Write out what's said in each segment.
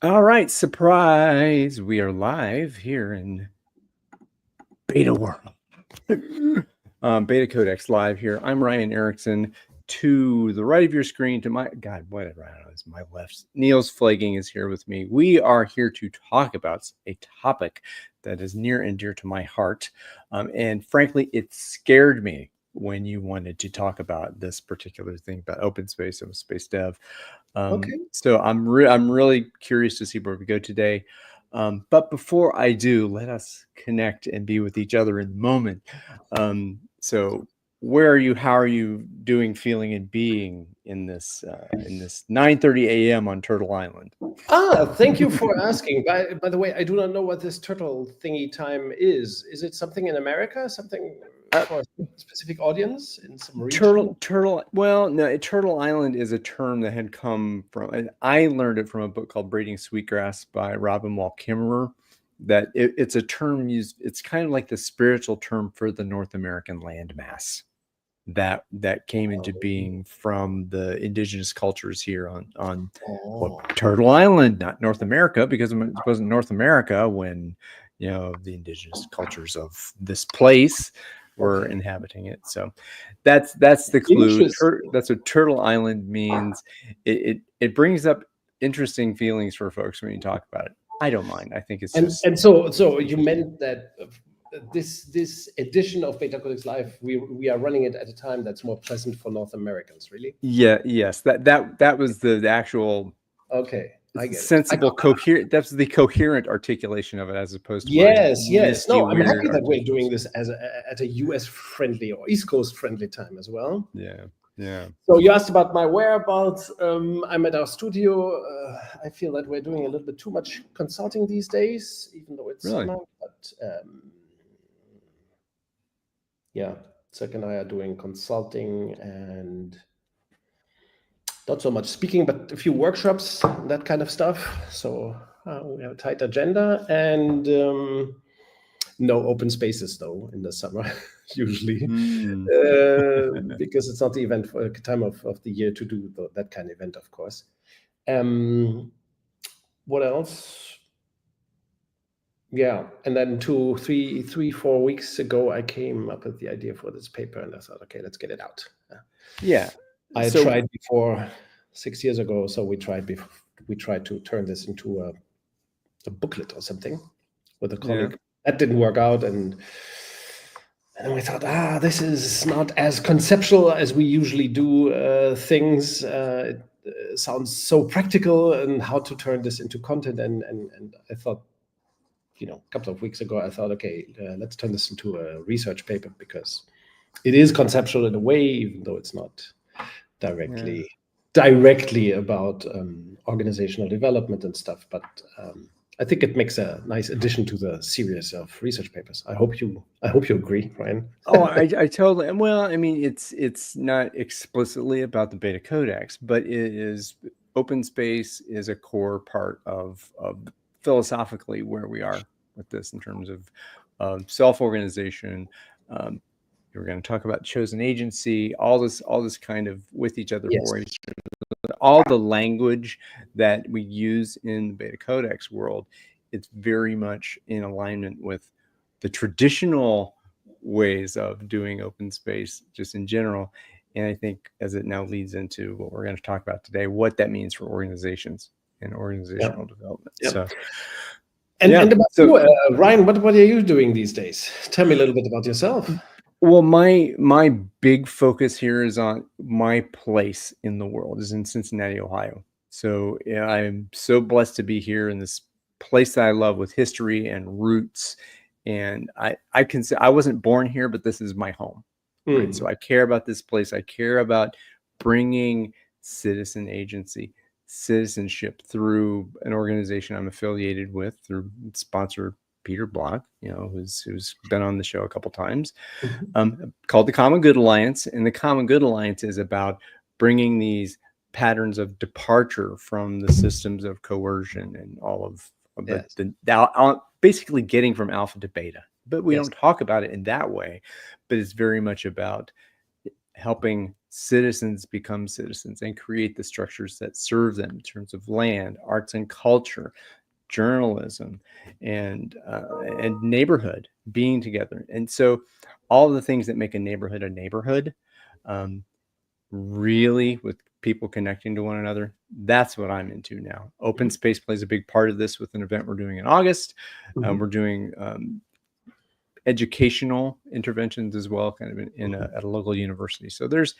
All right, surprise. We are live here in Beta World. BetaCodex live here. I'm Ryan Erickson. To the right of your screen, to my God, whatever, I don't know, it's my left. Niels Pflaeging is here with me. We are here to talk about a topic that is near and dear to my heart. And frankly, it scared me when you wanted to talk about this particular thing about OpenSpace, OpenSpace Dev. Okay. So I'm really curious to see where we go today. But before I do, let us connect and be with each other in the moment. So where are you? How are you doing, feeling, and being in this 9:30 a.m. on Turtle Island? Thank you for asking. By the way, I do not know what this turtle thingy time is. Is it something in America? Something for a specific audience in some region? Turtle. Well, no, Turtle Island is a term that had come from, and I learned it from a book called Braiding Sweetgrass by Robin Wall Kimmerer. That it's a term used. It's kind of like the spiritual term for the North American landmass that came into being from the indigenous cultures here on Turtle Island, not North America, because it wasn't North America when the indigenous cultures of this place were inhabiting it. So that's the clue. That's what Turtle Island means. It brings up interesting feelings for folks when you talk about it. I don't mind. I think it's just. And so you meant that this edition of BetaCodex Live, we are running it at a time that's more pleasant for North Americans, really? Yeah. Yes. That was the actual. Okay. I get sensible, coherent. That's the coherent articulation of it, as opposed to yes. No, I'm happy that we're doing this at a US friendly or East Coast friendly time as well. Yeah. So you asked about my whereabouts. I'm at our studio. I feel that we're doing a little bit too much consulting these days, even though it's summer. But yeah, Zach and I are doing consulting and not so much speaking, but a few workshops, that kind of stuff. So we have a tight agenda and no open spaces though in the summer usually because it's not the event for time of the year to do that kind of event, of course. What else? Yeah, and then 4 weeks ago, I came up with the idea for this paper, and I thought, okay, let's get it out. Yeah, I tried before 6 years ago, so we tried to turn this into a booklet or something with a colleague. Yeah. That didn't work out, and then we thought, this is not as conceptual as we usually do things. It sounds so practical, and how to turn this into content. And I thought, a couple of weeks ago, I thought, okay, let's turn this into a research paper, because it is conceptual in a way, even though it's not directly about organizational development and stuff. But I think it makes a nice addition to the series of research papers. I hope you agree, Ryan. I totally. Well, I mean, it's not explicitly about the BetaCodex, but it is. OpenSpace is a core part of philosophically where we are with this in terms of self-organization. We're going to talk about chosen agency, all this kind of with each other, for each other. All the language that we use in the BetaCodex world, it's very much in alignment with the traditional ways of doing OpenSpace just in general. And I think as it now leads into what we're going to talk about today, what that means for organizations and organizational development. So, and about you, Ryan, what are you doing these days? Tell me a little bit about yourself. Well, my big focus here is on my place in the world is in Cincinnati, Ohio. So I'm so blessed to be here in this place that I love with history and roots. And I can say I wasn't born here, but this is my home. Right? So I care about this place. I care about bringing citizen agency, citizenship through an organization I'm affiliated with, through sponsor Peter Block, who's been on the show a couple times, called the Common Good Alliance. And the Common Good Alliance is about bringing these patterns of departure from the systems of coercion and all of basically getting from alpha to beta. But we don't talk about it in that way. But it's very much about helping citizens become citizens and create the structures that serve them in terms of land, arts and culture, journalism, and neighborhood being together. And so all the things that make a neighborhood, really, with people connecting to one another, that's what I'm into now. OpenSpace plays a big part of this with an event we're doing in August. We're doing educational interventions as well, kind of at a local university. So there's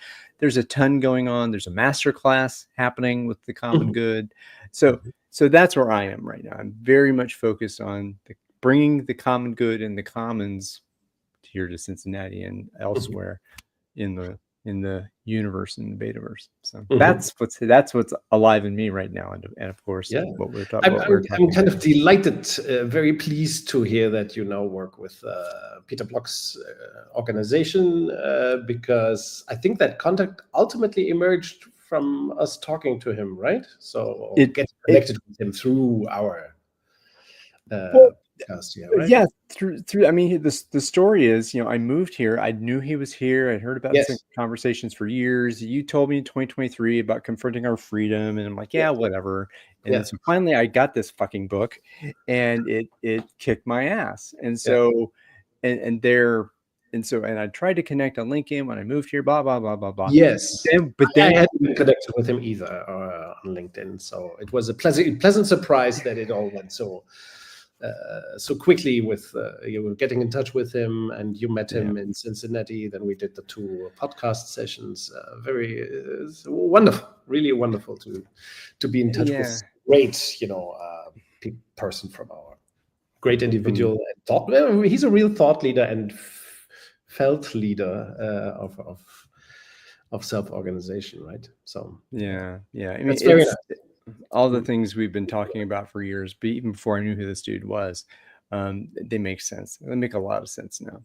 a ton going on. There's a master class happening with the common good. So that's where I am right now. I'm very much focused on bringing the common good and the commons here to Cincinnati and elsewhere in the universe, in the Betaverse. So that's what's alive in me right now, and of course, what we're talking. I'm kind of delighted, very pleased to hear that you now work with Peter Block's organization, because I think that contact ultimately emerged from us talking to him, right? So getting connected with him through our. Right? Yeah, through. I mean, the story is, I moved here. I knew he was here. I'd heard about these conversations for years. You told me in 2023 about confronting our freedom, and I'm like, whatever. And then so finally, I got this fucking book, and it kicked my ass. And so, and I tried to connect on LinkedIn when I moved here. Blah blah blah blah blah. Yes, but then I hadn't been connected with him either on LinkedIn, so it was a pleasant surprise that it all went so quickly. With you were getting in touch with him, and you met him in Cincinnati. Then we did the 2 podcast sessions. Very wonderful, really wonderful to be in touch with great, person from our great individual and thought. He's a real thought leader and felt leader of self-organization, right? So I mean, it's very nice. All the things we've been talking about for years, but even before I knew who this dude was, they make sense. They make a lot of sense now.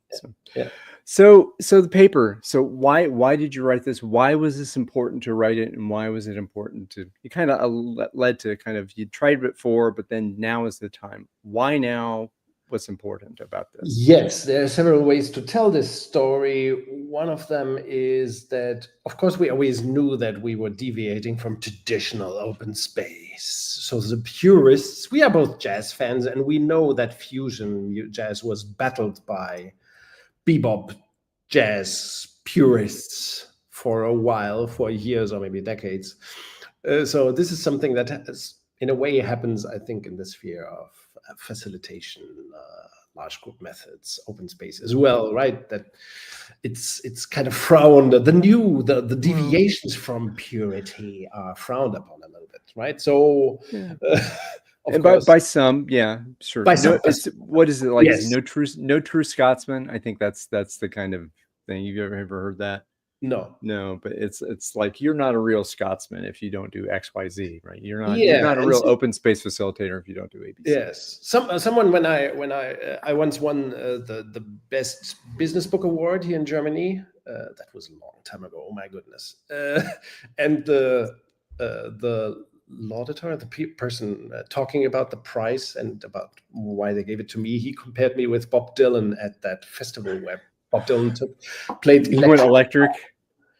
So the paper. So why did you write this? Why was this important to write it, and why was it important to? You kind of led to you tried it before, but then now is the time. Why now? What's important about this? Yes, there are several ways to tell this story. One of them is that, of course, we always knew that we were deviating from traditional open space. So the purists, we are both jazz fans, and we know that fusion jazz was battled by bebop jazz purists for a while, for years or maybe decades. So this is something that has, in a way, happens, I think, in the sphere of facilitation, large group methods, open space as well, right? That it's kind of frowned. The deviations from purity are frowned upon a little bit, right? So, and by some, sure. By some, what is it like? Yes. No true Scotsman. I think that's the kind of thing. You've ever heard that? No, but it's like, you're not a real Scotsman if you don't do XYZ, right? You're not a real open space facilitator if you don't do ABC. Yes, someone when I once won the best business book award here in Germany. That was a long time ago. Oh my goodness! And the laudator, the person talking about the prize and about why they gave it to me, he compared me with Bob Dylan at that festival where Bob Dylan played electric.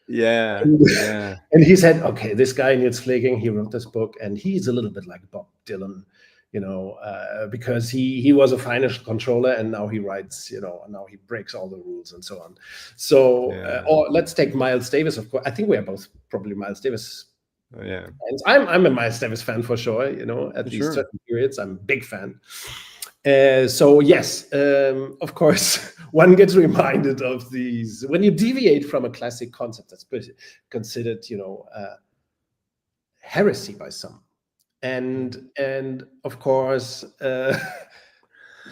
Yeah. And he said, okay, this guy Niels Pflaeging, he wrote this book, and he's a little bit like Bob Dylan, because he was a financial controller, and now he writes, and now he breaks all the rules and so on. So, or let's take Miles Davis, of course. I think we are both probably Miles Davis. Yeah. I'm a Miles Davis fan for sure, at these certain periods. I'm a big fan. So yes, of course, one gets reminded of these when you deviate from a classic concept that's considered, heresy by some, and of course,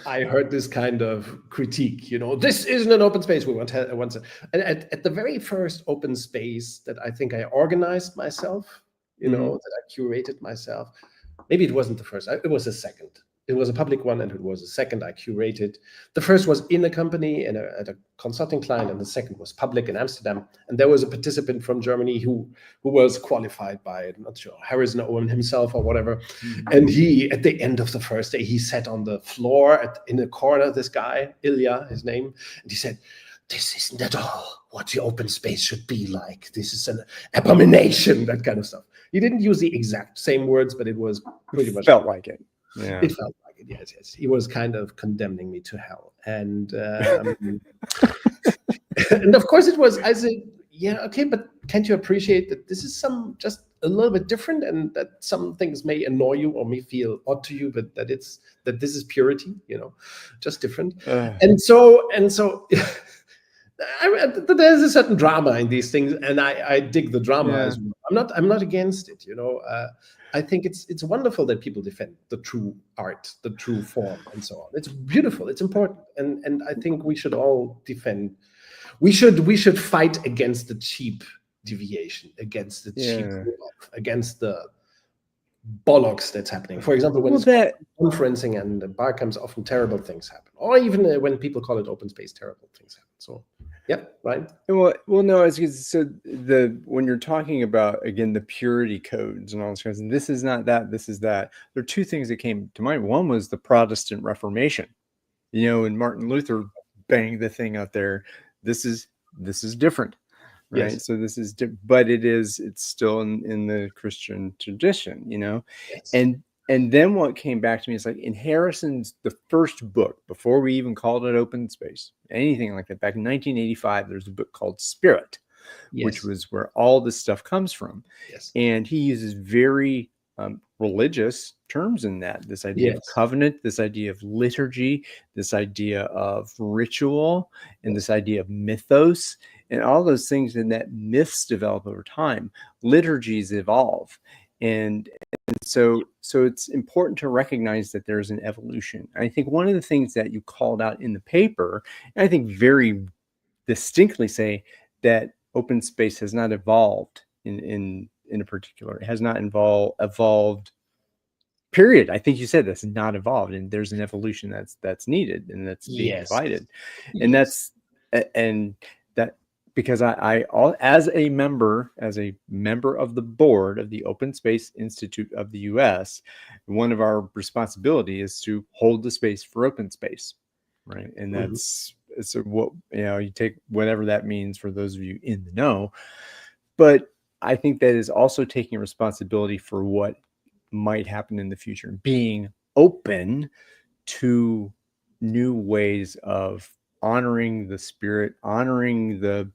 I heard this kind of critique. This isn't an open space. We want to. And at the very first open space that I think I organized myself, that I curated myself. Maybe it wasn't the first. It was the second. It was a public one, and it was the second I curated. The first was in a company and at a consulting client, and the second was public in Amsterdam. And there was a participant from Germany who was qualified by, I'm not sure, Harrison Owen himself or whatever. And he, at the end of the first day, he sat on the floor in the corner, this guy, Ilya, his name, and he said, this isn't at all what the open space should be like. This is an abomination, that kind of stuff. He didn't use the exact same words, but it was pretty much felt like it. Yeah. It felt like it. Yes, yes. He was kind of condemning me to hell, and and of course it was. I said, yeah, okay, but can't you appreciate that this is just a little bit different, and that some things may annoy you or may feel odd to you, but that this is purity, just different. And so there's a certain drama in these things, and I dig the drama as well. I'm not against it, I think it's wonderful that people defend the true art, the true form, and so on. It's beautiful, it's important, and I think we should all defend. We should fight against the cheap deviation, against the cheap rip-off, against the bollocks that's happening. For example, when it's conferencing and barcamps, often terrible things happen, or even when people call it open space, terrible things happen. So, yeah, right. Well, no, it's so when you're talking about, again, the purity codes and all this kinds of, this is not that, this is that. There are two things that came to mind. One was the Protestant Reformation, and Martin Luther banged the thing out there. This is different, right? Yes. So this is, but it's still in the Christian tradition, yes. And then what came back to me is like in Harrison's, the first book, before we even called it Open Space, anything like that, back in 1985, there's a book called Spirit, yes. which was where all this stuff comes from. Yes. And he uses very religious terms in that, this idea yes. of covenant, this idea of liturgy, this idea of ritual, and yes. this idea of mythos, and all those things, and that myths develop over time, liturgies evolve. And so it's important to recognize that there's an evolution. I think one of the things that you called out in the paper, and I think very distinctly say that open space has not evolved in a particular, it has not evolved, period. I think you said that's not evolved, and there's an evolution that's needed, and that's being yes. provided. Yes. And that's, and that, because I as a member of the board of the Open Space Institute of the US, one of our responsibility is to hold the space for open space, right? And that's it's what you take whatever that means for those of you in the know, but I think that is also taking responsibility for what might happen in the future, being open to new ways of honoring the spirit, honoring the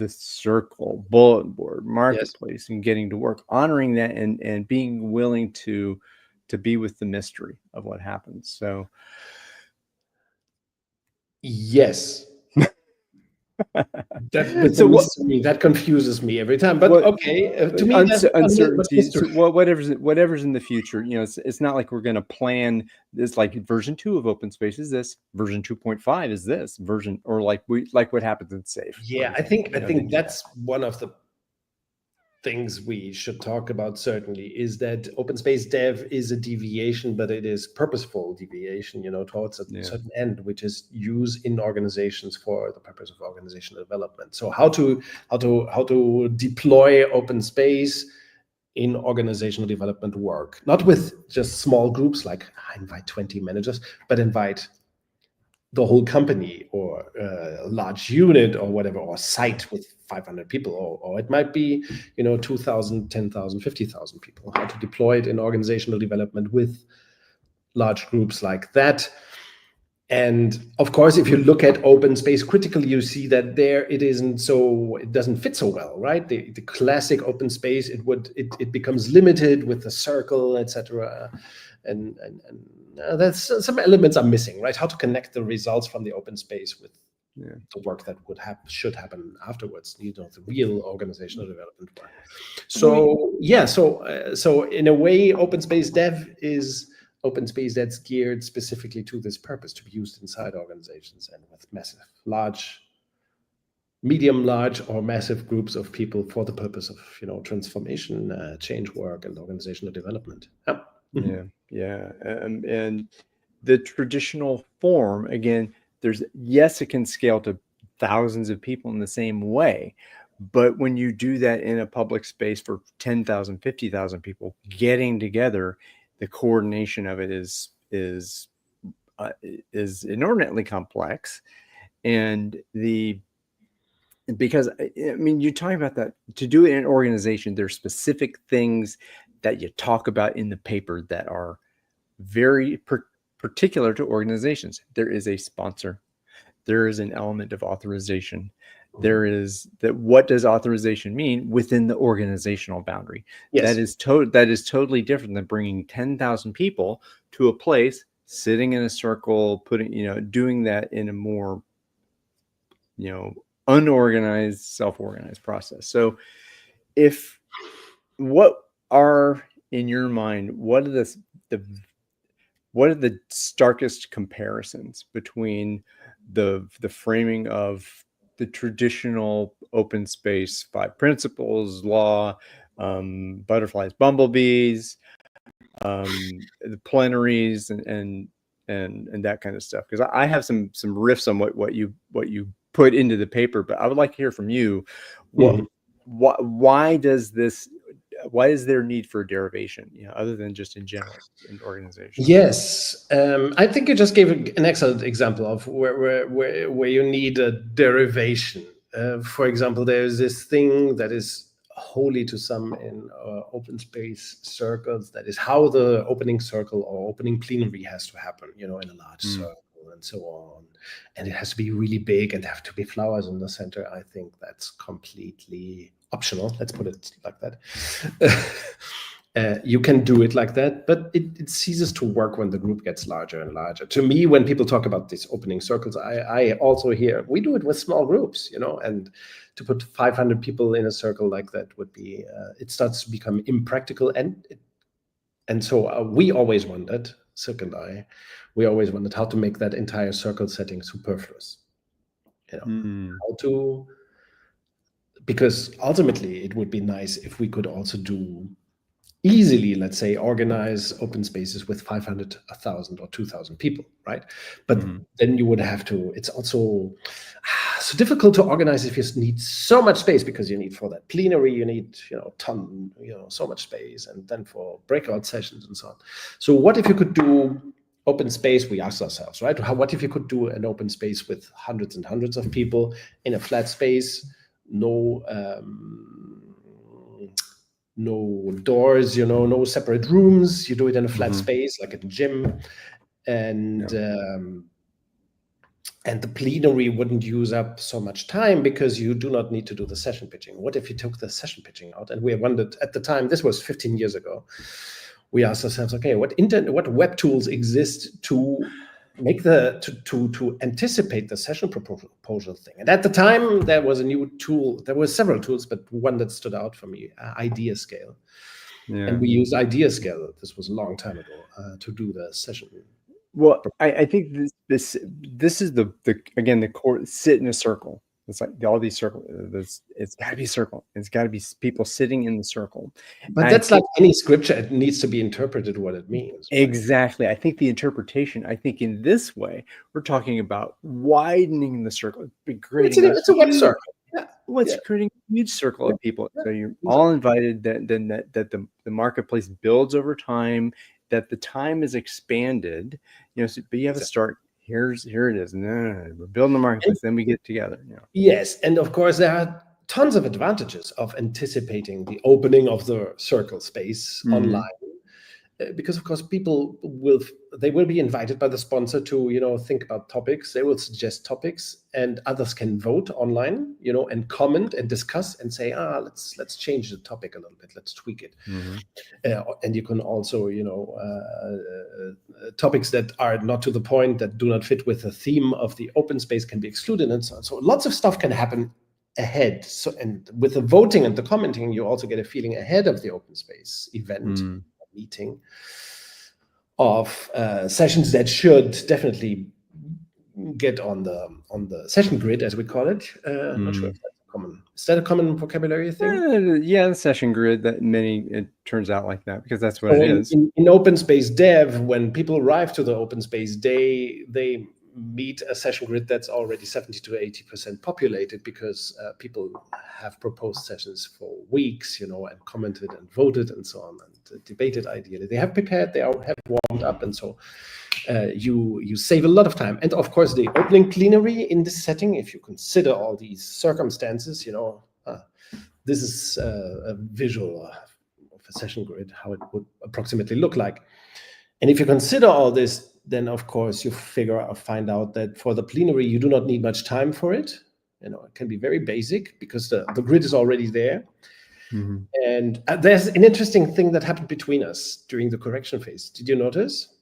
circle, bulletin board, marketplace, yes. and getting to work, honoring that, and being willing to be with the mystery of what happens. So yes. That confuses me every time. But okay, to me, uncertainty. So whatever's in the future, it's not like we're going to plan this. Like version 2 of Open Space is this, version 2.5 is this version, or like what happens in SAFE. Yeah, I think that's one of the things we should talk about. Certainly, is that open space dev is a deviation, but it is purposeful deviation, towards a certain end, which is use in organizations for the purpose of organizational development. So how to deploy open space in organizational development work, not with just small groups like invite 20 managers, but invite the whole company or a large unit or whatever, or site with 500 people, or it might be 2,000, 10,000, 50,000 people. How to deploy it in organizational development with large groups like that. And of course, if you look at open space critically, you see that it doesn't fit so well, right? The classic open space, it becomes limited with the circle, etc. And that's some elements are missing, right? How to connect the results from the open space with the work that should happen afterwards, the real organizational development work. So so in a way, open space dev is open space that's geared specifically to this purpose, to be used inside organizations and with medium, large, or massive groups of people for the purpose of transformation, change work, and organizational development. And the traditional form, again, it can scale to thousands of people in the same way, but when you do that in a public space for 10,000, 50,000 people getting together, the coordination of it is inordinately complex, And because I mean, you're talking about that to do it in an organization, there's specific things that you talk about in the paper that are very particular to organizations. There is a sponsor. There is an element of authorization. There is that. What does authorization mean within the organizational boundary? Yes. That is totally different than bringing 10,000 people to a place, sitting in a circle, doing that in a more, unorganized, self-organized process. So what are, in your mind, what are the starkest comparisons between the framing of the traditional open space 5 principles law, butterflies, bumblebees, the plenaries, and that kind of stuff? Because I have some riffs on what you put into the paper, but I would like to hear from you. Why is there need for derivation, other than just in general in organizations? Yes, I think you just gave an excellent example of where you need a derivation. For example, there's this thing that is holy to some in open space circles. That is how the opening circle or opening plenary has to happen, in a large circle and so on. And it has to be really big and there have to be flowers in the center. I think that's completely optional. Let's put it like that. You can do it like that, but it ceases to work when the group gets larger and larger. To me, when people talk about these opening circles, I also hear we do it with small groups, and to put 500 people in a circle like that would be, it starts to become impractical. And so we always wondered, Silk and I, how to make that entire circle setting superfluous. How to, because ultimately it would be nice if we could also do easily, let's say, organize open spaces with 500, 1,000 or 2,000 people, right? But then you would have to, it's also so difficult to organize if you need so much space, because you need, for that plenary, you need, so much space, and then for breakout sessions and so on. So what if you could do open space? We asked ourselves, right? What if you could do an open space with hundreds and hundreds of people in a flat space, no doors, no separate rooms. You do it in a flat space, like a gym, and the plenary wouldn't use up so much time because you do not need to do the session pitching. What if you took the session pitching out? And we wondered at the time, this was 15 years ago, we asked ourselves, okay, what web tools exist to make to anticipate the session proposal thing? And at the time, there was a new tool. There were several tools, but one that stood out for me, Idea Scale. Yeah. And we used Idea Scale. This was a long time ago to do the session. Well, I think this is the again, the core. Sit in a circle. It's like all these circles. It's got to be a circle. It's got to be people sitting in the circle. But that's like any scripture. It needs to be interpreted what it means. Right? Exactly. I think the interpretation, in this way, we're talking about widening the circle. It's a web circle. Yeah. Creating a huge circle of people. So you're all invited. Then that the marketplace builds over time. That the time is expanded. But you have to start. Here it is. No, we're building the marketplace, then we get together. Yes, and of course there are tons of advantages of anticipating the opening of the circle space online, because of course people will be invited by the sponsor to think about topics. They will suggest topics, and others can vote online, and comment and discuss and say, let's change the topic a little bit, let's tweak it. And you can also topics that are not to the point, that do not fit with the theme of the open space, can be excluded, and so on. So lots of stuff can happen ahead. So, and with the voting and the commenting, you also get a feeling ahead of the open space event meeting of sessions that should definitely get on the session grid, as we call it. Not sure if that's common. Is that a common vocabulary thing? Yeah, the session grid. It turns out like that, because that's what it is. In open space dev, when people arrive to the open space, they meet a session grid that's already 70 to 80% populated, because people have proposed sessions for weeks, and commented and voted and so on. And debated ideally. They have prepared, they have warmed up, and so you save a lot of time. And of course, the opening plenary in this setting, if you consider all these circumstances, this is a visual of a session grid, how it would approximately look like. And if you consider all this, then of course you find out that for the plenary, you do not need much time for it. It can be very basic because the grid is already there. Mm-hmm. And there's an interesting thing that happened between us during the correction phase. Did you notice?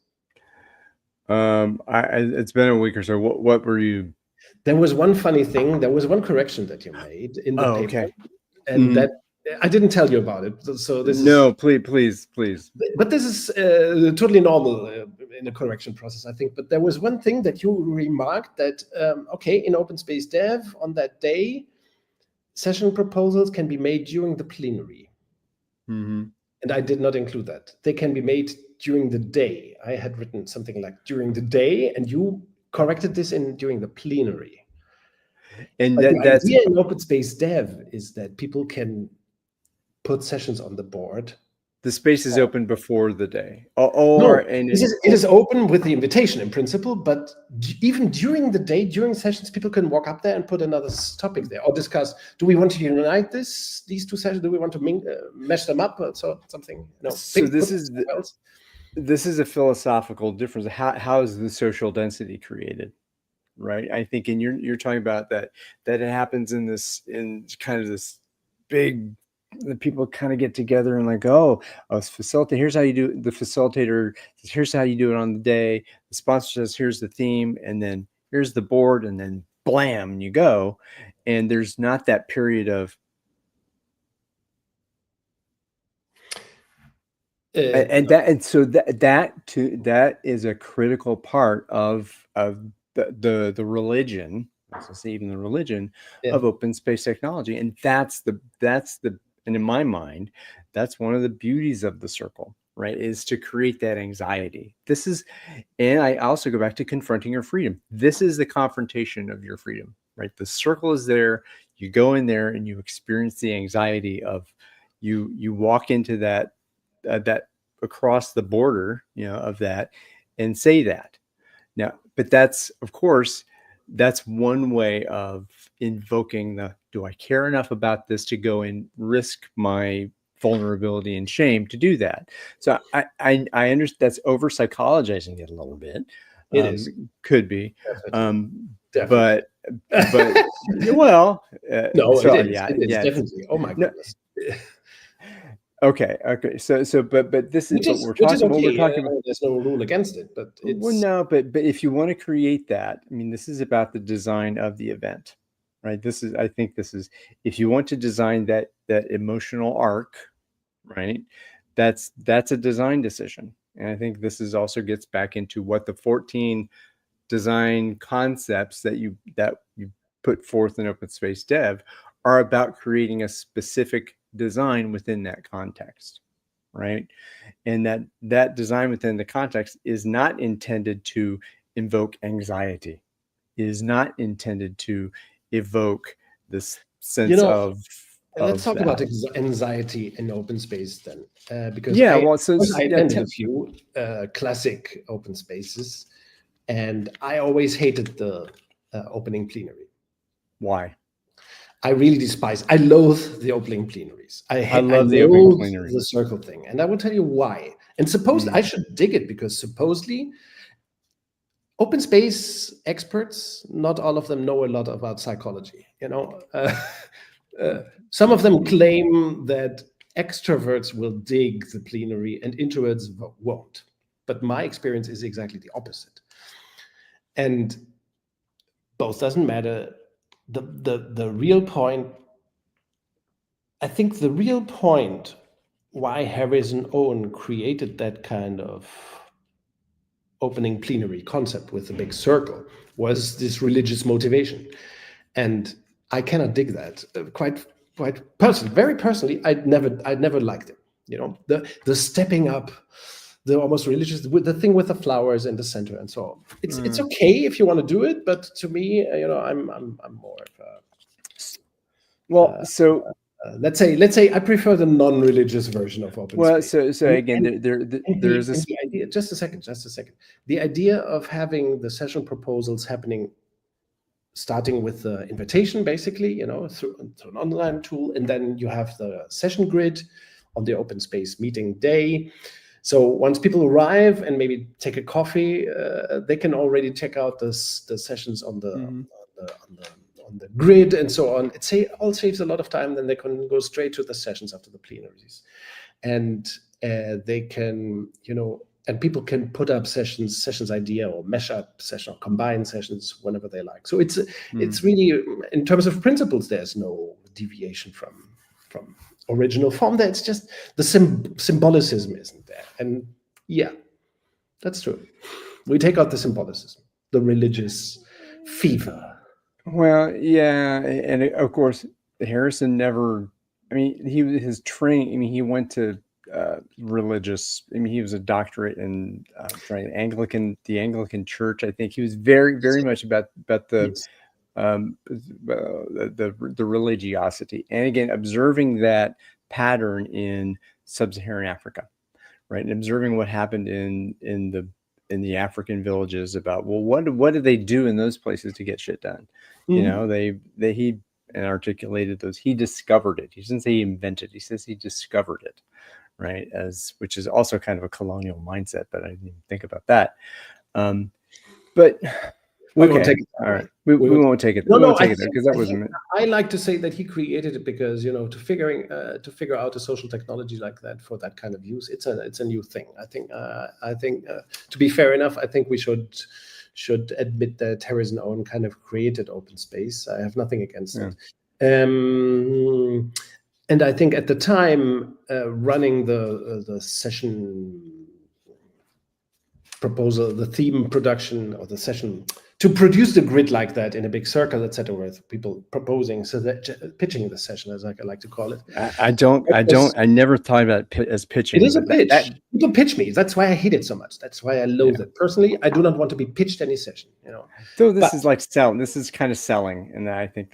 It's been a week or so. What were you? There was one funny thing. There was one correction that you made in the paper, okay. And that I didn't tell you about it. So this no, please. But this is totally normal in a correction process, I think. But there was one thing that you remarked that in OpenSpace Dev on that day, session proposals can be made during the plenary. Mm-hmm. And I did not include that. They can be made during the day. I had written something like during the day, and you corrected this during the plenary. And but that's the idea in OpenSpace Dev is that people can put sessions on the board. The space is open before the day, it is open with the invitation in principle, but even during the day, during sessions, people can walk up there and put another topic there or discuss. Do we want to unite these two sessions? Do we want to mesh them up or something? No. So this is a philosophical difference. How is the social density created? Right. I think, and you're talking about that it happens in kind of this big. The people kind of get together and like, facilitate. Here's how you do it. The facilitator says, here's how you do it on the day. The sponsor says, here's the theme, and then here's the board, and then blam, and you go. And there's not that period of. So that is a critical part of the religion. I was gonna say even the religion of open space technology, and that's the. And in my mind, that's one of the beauties of the circle, right? Is to create that anxiety. And I also go back to confronting your freedom. This is the confrontation of your freedom, right? The circle is there. You go in there and you experience the anxiety of you walk into that across the border, of that, and say that. Now, but that's, of course, that's one way of invoking do I care enough about this to go and risk my vulnerability and shame to do that? So I understand that's over psychologizing it a little bit. It is. Could be. Definitely. But well, no, so, it is definitely. Oh my goodness. Okay. So, but this is what we're talking about. There's no rule against it, but it's but if you want to create that, I mean, this is about the design of the event, right? I think if you want to design that emotional arc, right? That's a design decision, and I think this also gets back into what the 14 design concepts that you put forth in OpenSpace Dev are about, creating a specific design within that context, right? And that design within the context is not intended to invoke anxiety, is not intended to evoke this sense of. Let's talk about anxiety in OpenSpace then, because I attended a few classic open spaces, and I always hated the opening plenary. Why? I really despise. I loathe the opening plenaries. I love the opening plenary, the circle thing, and I will tell you why. And I should dig it, because supposedly open space experts, not all of them know a lot about psychology. Some of them claim that extroverts will dig the plenary and introverts won't. But my experience is exactly the opposite. And both doesn't matter. The real point, I think the real point why Harrison Owen created that kind of opening plenary concept with the big circle was this religious motivation. And I cannot dig that. Quite personally, very personally, I'd never liked it. The stepping up, the almost religious, the thing with the flowers in the center and so on. It's okay if you want to do it, but to me, I'm more of a let's say I prefer the non-religious version of Well, OpenSpace. so again, there's And this. the idea, just a second. The idea of having the session proposals happening, starting with the invitation, basically, through an online tool, and then you have the session grid on the OpenSpace meeting day. So once people arrive and maybe take a coffee, they can already check out the sessions on the grid and so on. It all saves a lot of time. Then they can go straight to the sessions after the plenaries, and they can, and people can put up sessions idea, or mesh up session, or combine sessions whenever they like. So it's really, in terms of principles, there's no deviation from original form there. It's just the symbolicism isn't there. And yeah, that's true. We take out the symbolicism, the religious fever. Well, yeah, and of course, Harrison never. I mean, his training. I mean, he went to religious. I mean, he was a doctorate in the Anglican Church. I think he was very much about the. Yes. The religiosity, and again, observing that pattern in sub-Saharan Africa, right, and observing what happened in the African villages about, well, what did they do in those places to get shit done? He articulated those. He discovered it. He doesn't say he invented. He says he discovered it, right? Which is also kind of a colonial mindset, but I didn't even think about that. But. We won't take it. All right. We won't take it. No, won't take it there, because that wasn't. I like to say that he created it because, to figure out a social technology like that for that kind of use, it's a new thing. I think to be fair enough, I think we should admit that Harrison Owen kind of created OpenSpace. I have nothing against it. And I think at the time, running the session proposal, the theme production, or the session, to produce the grid like that in a big circle, etc., with people proposing, so that pitching the session, as I like to call it. I never thought about it as pitching. It is a pitch. People pitch me. That's why I hate it so much. That's why I loathe it. Personally, I do not want to be pitched any session. So this is like selling. This is kind of selling, and I think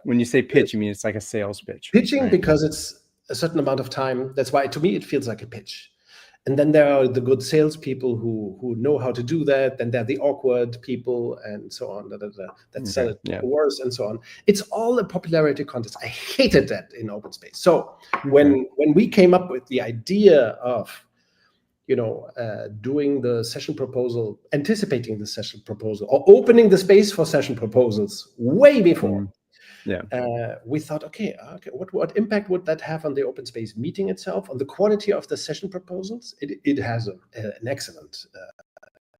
when you say pitch, you mean it's like a sales pitch. Pitching, right? Because it's a certain amount of time. That's why, to me, it feels like a pitch. And then there are the good salespeople who know how to do that. Then there are the awkward people and so on that sell it worse and so on. It's all a popularity contest. I hated that in OpenSpace. So when we came up with the idea of doing the session proposal, anticipating the session proposal, or opening the space for session proposals way before. We thought, okay, what impact would that have on the OpenSpace meeting itself, on the quality of the session proposals? It has an excellent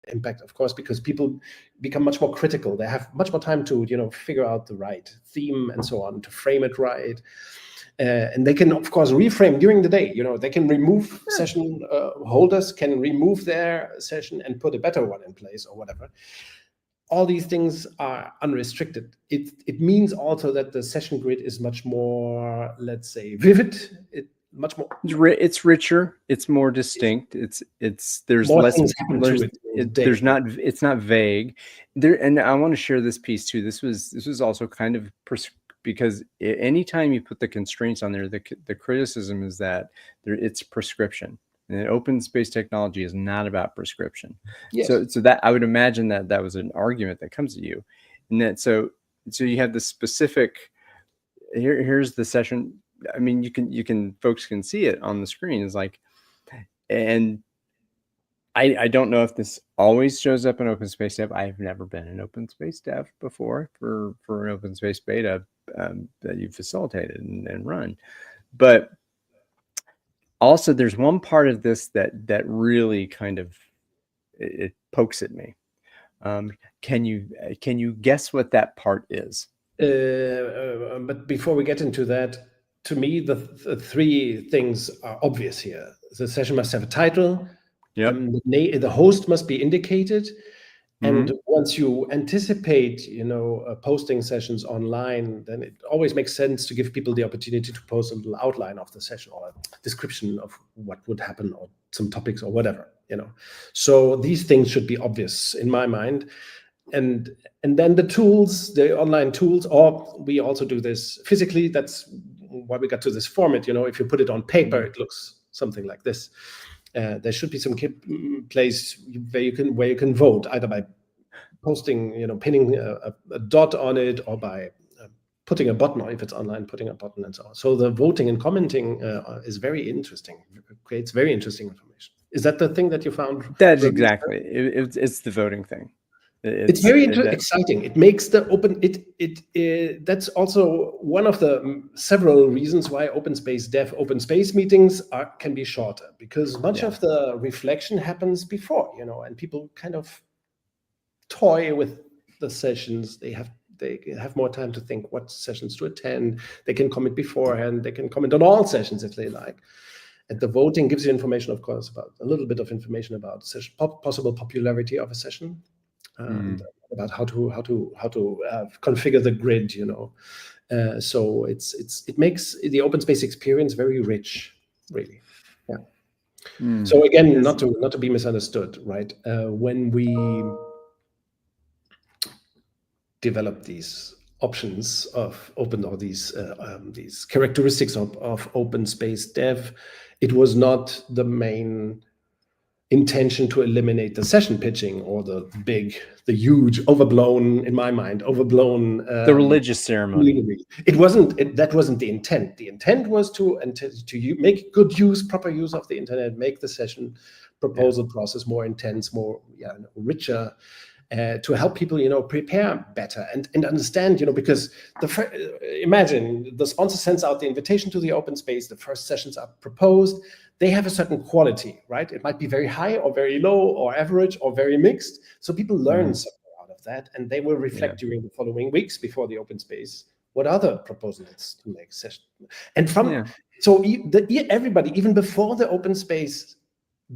impact, of course, because people become much more critical. They have much more time to figure out the right theme and so on, to frame it right. And they can, of course, reframe during the day. They can remove session holders, can remove their session and put a better one in place or whatever. All these things are unrestricted. It means also that the session grid is much more, let's say, vivid. It's richer. It's more distinct. There's more less. Things happen to it There's not. It's not vague. And I want to share this piece too. This was also kind of because anytime you put the constraints on there, the criticism is that it's prescription. And OpenSpace technology is not about prescription. Yes. So that I would imagine that was an argument that comes to you, and that so you have the specific. Here's the session. I mean, folks can see it on the screen. It's like, and I don't know if this always shows up in OpenSpace Dev. I have never been in OpenSpace Dev before for an OpenSpace beta that you facilitated and run, but. Also, there's one part of this that really kind of it pokes at me. Can you guess what that part is? But before we get into that, to me, the three things are obvious here. The session must have a title. Yep. The host must be indicated. And once you anticipate, posting sessions online, then it always makes sense to give people the opportunity to post a little outline of the session or a description of what would happen or some topics or whatever, So these things should be obvious in my mind. And then the tools, the online tools, or we also do this physically. That's why we got to this format. If you put it on paper, it looks something like this. There should be some place where you can vote, either by posting, pinning a dot on it, or by putting a button, or if it's online, putting a button, and so on. So the voting and commenting is very interesting. It creates very interesting information. Is that the thing that you found? That's exactly. It's the voting thing. It's very exciting. It makes the open. That's also one of the several reasons why OpenSpace meetings can be shorter, because much of the reflection happens before, and people kind of toy with the sessions. They have more time to think what sessions to attend. They can comment beforehand. They can comment on all sessions if they like. And the voting gives you information, of course, about a little bit of information about possible popularity of a session. And about how to configure the grid, so it makes the OpenSpace experience very rich, really. Yeah. So again, not to be misunderstood, right? When we develop these options of these characteristics of OpenSpace dev, it was not the main intention to eliminate the session pitching or the huge overblown, in my mind, the religious ceremony. It wasn't. That wasn't the intent. The intent was to make proper use of the internet, make the session proposal process more intense, more richer, to help people prepare better and understand, because imagine the sponsor sends out the invitation to the OpenSpace, the first sessions are proposed, they have a certain quality, right? It might be very high or very low or average or very mixed, so people learn something out of that, and they will reflect during the following weeks before the OpenSpace what other proposals to make session. And so everybody, even before the OpenSpace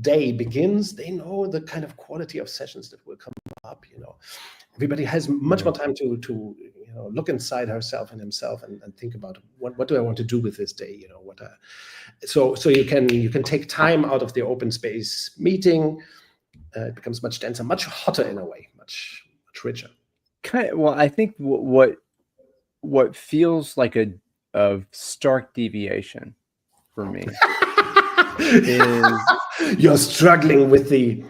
day begins, they know the kind of quality of sessions that will come up. Everybody has much more time to look inside herself and himself and think about what do I want to do with this day. So you can take time out of the OpenSpace meeting. It becomes much denser, much hotter in a way, much richer. Well, I think what feels like a stark deviation for me is you're struggling with the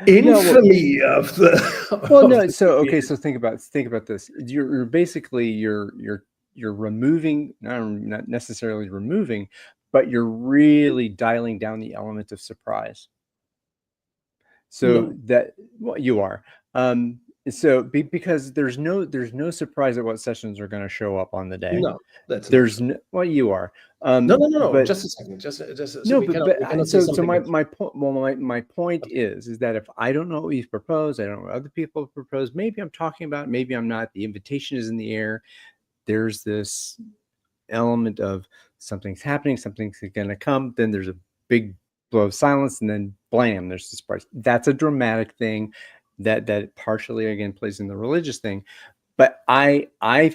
infamy of the. Well, no. So think about this. You're basically you're removing, not necessarily removing, but you're really dialing down the element of surprise. So you are. So because there's no surprise at what sessions are going to show up on the day. No, you are. No. But, just a second. Just no. So my point. Well, my point is that if I don't know what you've proposed, I don't know what other people have proposed. Maybe I'm talking about. Maybe I'm not. The invitation is in the air. There's this element of something's happening. Something's going to come. Then there's a big blow of silence, and then blam, there's the surprise. That's a dramatic thing that partially again plays in the religious thing. But I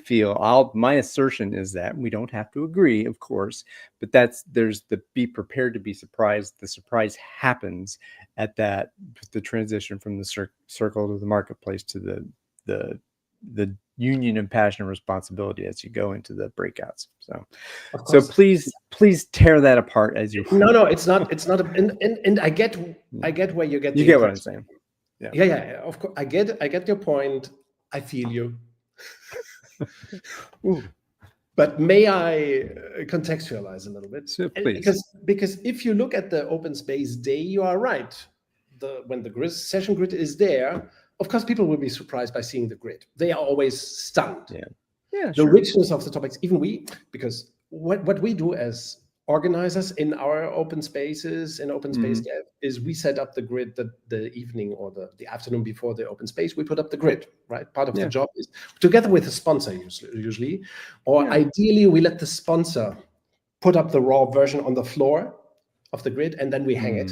feel my assertion is that we don't have to agree, of course, but there's the be prepared to be surprised. The surprise happens at the transition from the circle to the marketplace to the union of passion and responsibility as you go into the breakouts. So please tear that apart as you. No, it's not. And I get where you get. You get what I'm saying. Yeah. Of course, I get your point. I feel you. But may I contextualize a little bit? So please. Because if you look at the OpenSpace day, you are right. When the session grid is there, of course, people will be surprised by seeing the grid. They are always stunned. Yeah. The richness of the topics, even because what we do as organizers in our open spaces in OpenSpace Dev is we set up the grid the evening or the afternoon before the open space. We put up the grid, right? Part of the job is together with the sponsor usually, or ideally we let the sponsor put up the raw version on the floor of the grid and then we hang it.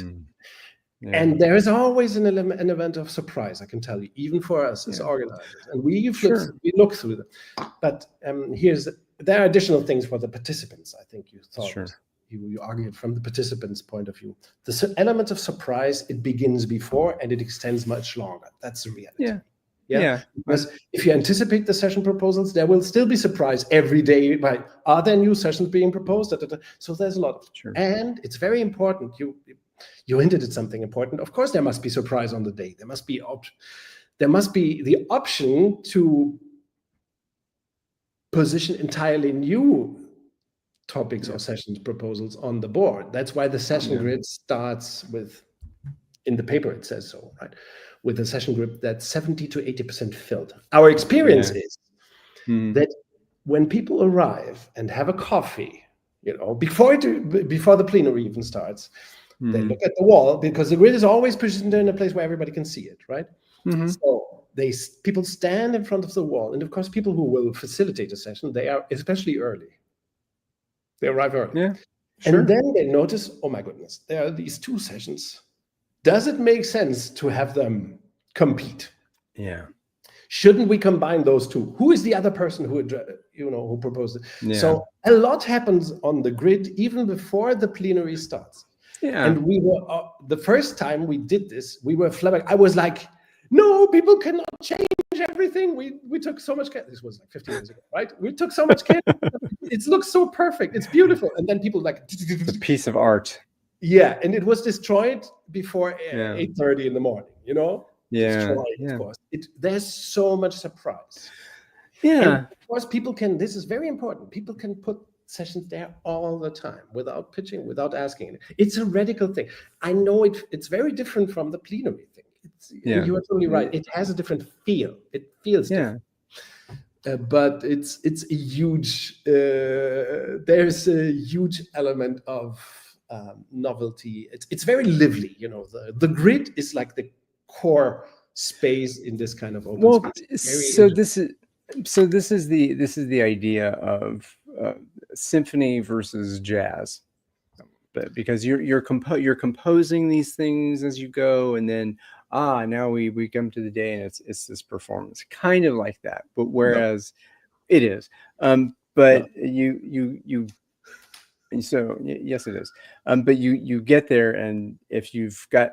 And there is always an event of surprise, I can tell you, even for us as organizers. And we look through them. But there are additional things for the participants, I think you thought. Sure. You argued from the participants' point of view. The element of surprise, it begins before and it extends much longer. That's the reality. Yeah. Because if you anticipate the session proposals, there will still be surprise every day. Right? Are there new sessions being proposed? So there's a lot of, Sure. and it's very important. You hinted at something important. Of course, there must be surprise on the day. There must be the option to position entirely new topics or sessions proposals on the board. That's why the session grid starts with, in the paper it says so, right? With a session grid that's 70 to 80% filled. Our experience is that when people arrive and have a coffee, before the plenary even starts, they look at the wall, because the grid is always positioned in a place where everybody can see it, right? So people stand in front of the wall, and of course, people who will facilitate a session, they are especially early. They arrive early. Yeah, sure. And then they notice, oh my goodness, there are these two sessions. Does it make sense to have them compete? Yeah. Shouldn't we combine those two? Who is the other person who proposed it? Yeah. So a lot happens on the grid even before the plenary starts. Yeah. And we were the first time we did this, we were flabbergasted. I was like, no, people cannot change everything. We took so much care. This was like 15 years ago, right? We took so much care. It looks so perfect. It's beautiful. And then people like, it's a piece of art. Yeah, and it was destroyed before 8:30 in the morning. Yeah. Destroyed, of course. There's so much surprise. Yeah. And of course, people can. This is very important. People can put sessions there all the time without pitching, without asking. It's a radical thing. I know it's very different from the plenary thing. You are totally right. It has a different feel. It feels different. But it's a huge. There's a huge element of novelty. It's very lively. The grid is like the core space in this kind of open space. So this is the idea of symphony versus jazz, but because you're composing these things as you go, and then now we come to the day and it's this performance, kind of like that. But whereas it is, but you. So yes, it is. But you get there, and if you've got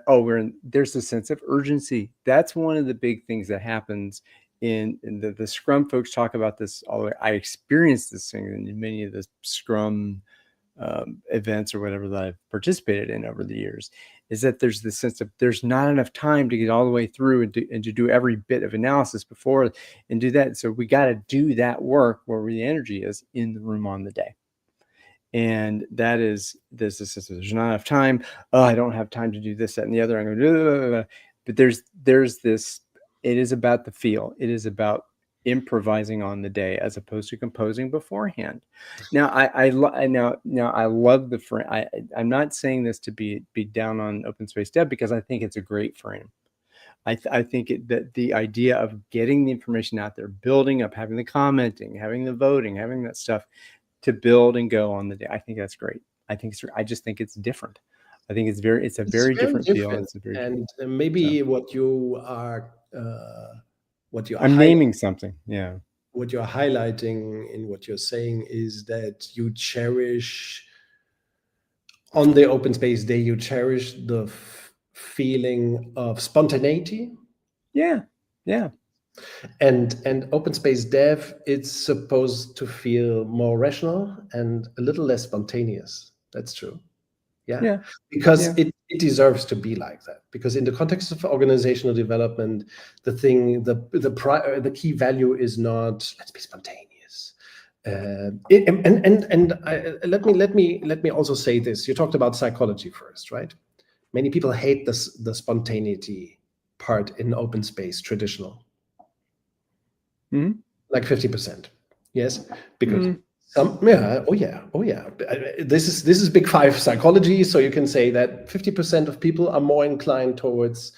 there's a sense of urgency. That's one of the big things that happens in the Scrum folks talk about this all the way. I experienced this thing in many of the Scrum events or whatever that I've participated in over the years, is that there's this sense of there's not enough time to get all the way through and to do every bit of analysis before and do that. So we got to do that work where the energy is in the room on the day. And that is there's not enough time. Oh, I don't have time to do this, that, and the other. I'm going to but there's this. It is about the feel. It is about improvising on the day as opposed to composing beforehand. Now, I love the frame. I'm not saying this to be down on OpenSpace Dev, because I think it's a great frame. I think that the idea of getting the information out there, building up, having the commenting, having the voting, having that stuff to build and go on the day. I think that's great. I just think it's different. I think it's a very different feel. And maybe what you are I'm naming something. Yeah. What you're highlighting in what you're saying is that you cherish on the OpenSpace Day, you cherish the feeling of spontaneity. Yeah. Yeah. And OpenSpace Dev, it's supposed to feel more rational and a little less spontaneous. That's true. Yeah. Because it deserves to be like that. Because in the context of organizational development, the key value is not let's be spontaneous. Let me also say this. You talked about psychology first, right? Many people hate the spontaneity part in OpenSpace traditional. Like 50%, yes, because This is big five psychology, so you can say that 50% of people are more inclined towards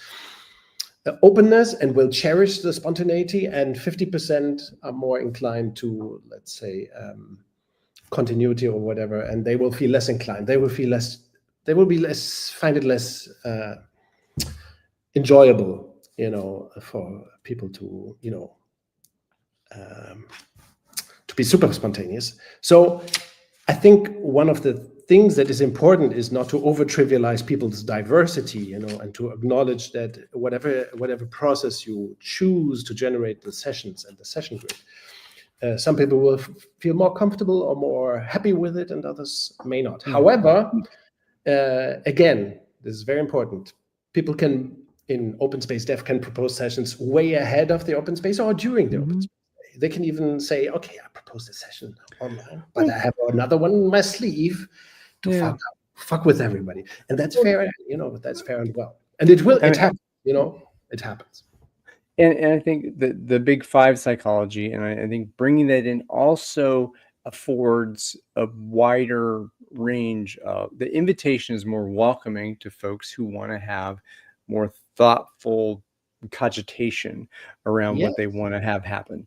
openness and will cherish the spontaneity, and 50% are more inclined to, let's say, continuity or whatever, and they will feel less inclined. They will find it less enjoyable, for people to, to be super spontaneous. So I think one of the things that is important is not to over trivialize people's diversity, and to acknowledge that whatever process you choose to generate the sessions and the session grid, some people will feel more comfortable or more happy with it, and others may not. However, again, this is very important. People in OpenSpace Dev can propose sessions way ahead of the OpenSpace or during the OpenSpace. They can even say, okay, I proposed a session online, but I have another one in my sleeve to fuck with everybody. And that's fair, that's fair and well. And it happens, it happens. And I think the big five psychology, and I think bringing that in also affords a wider range of, the invitation is more welcoming to folks who want to have more thoughtful cogitation around what they want to have happen.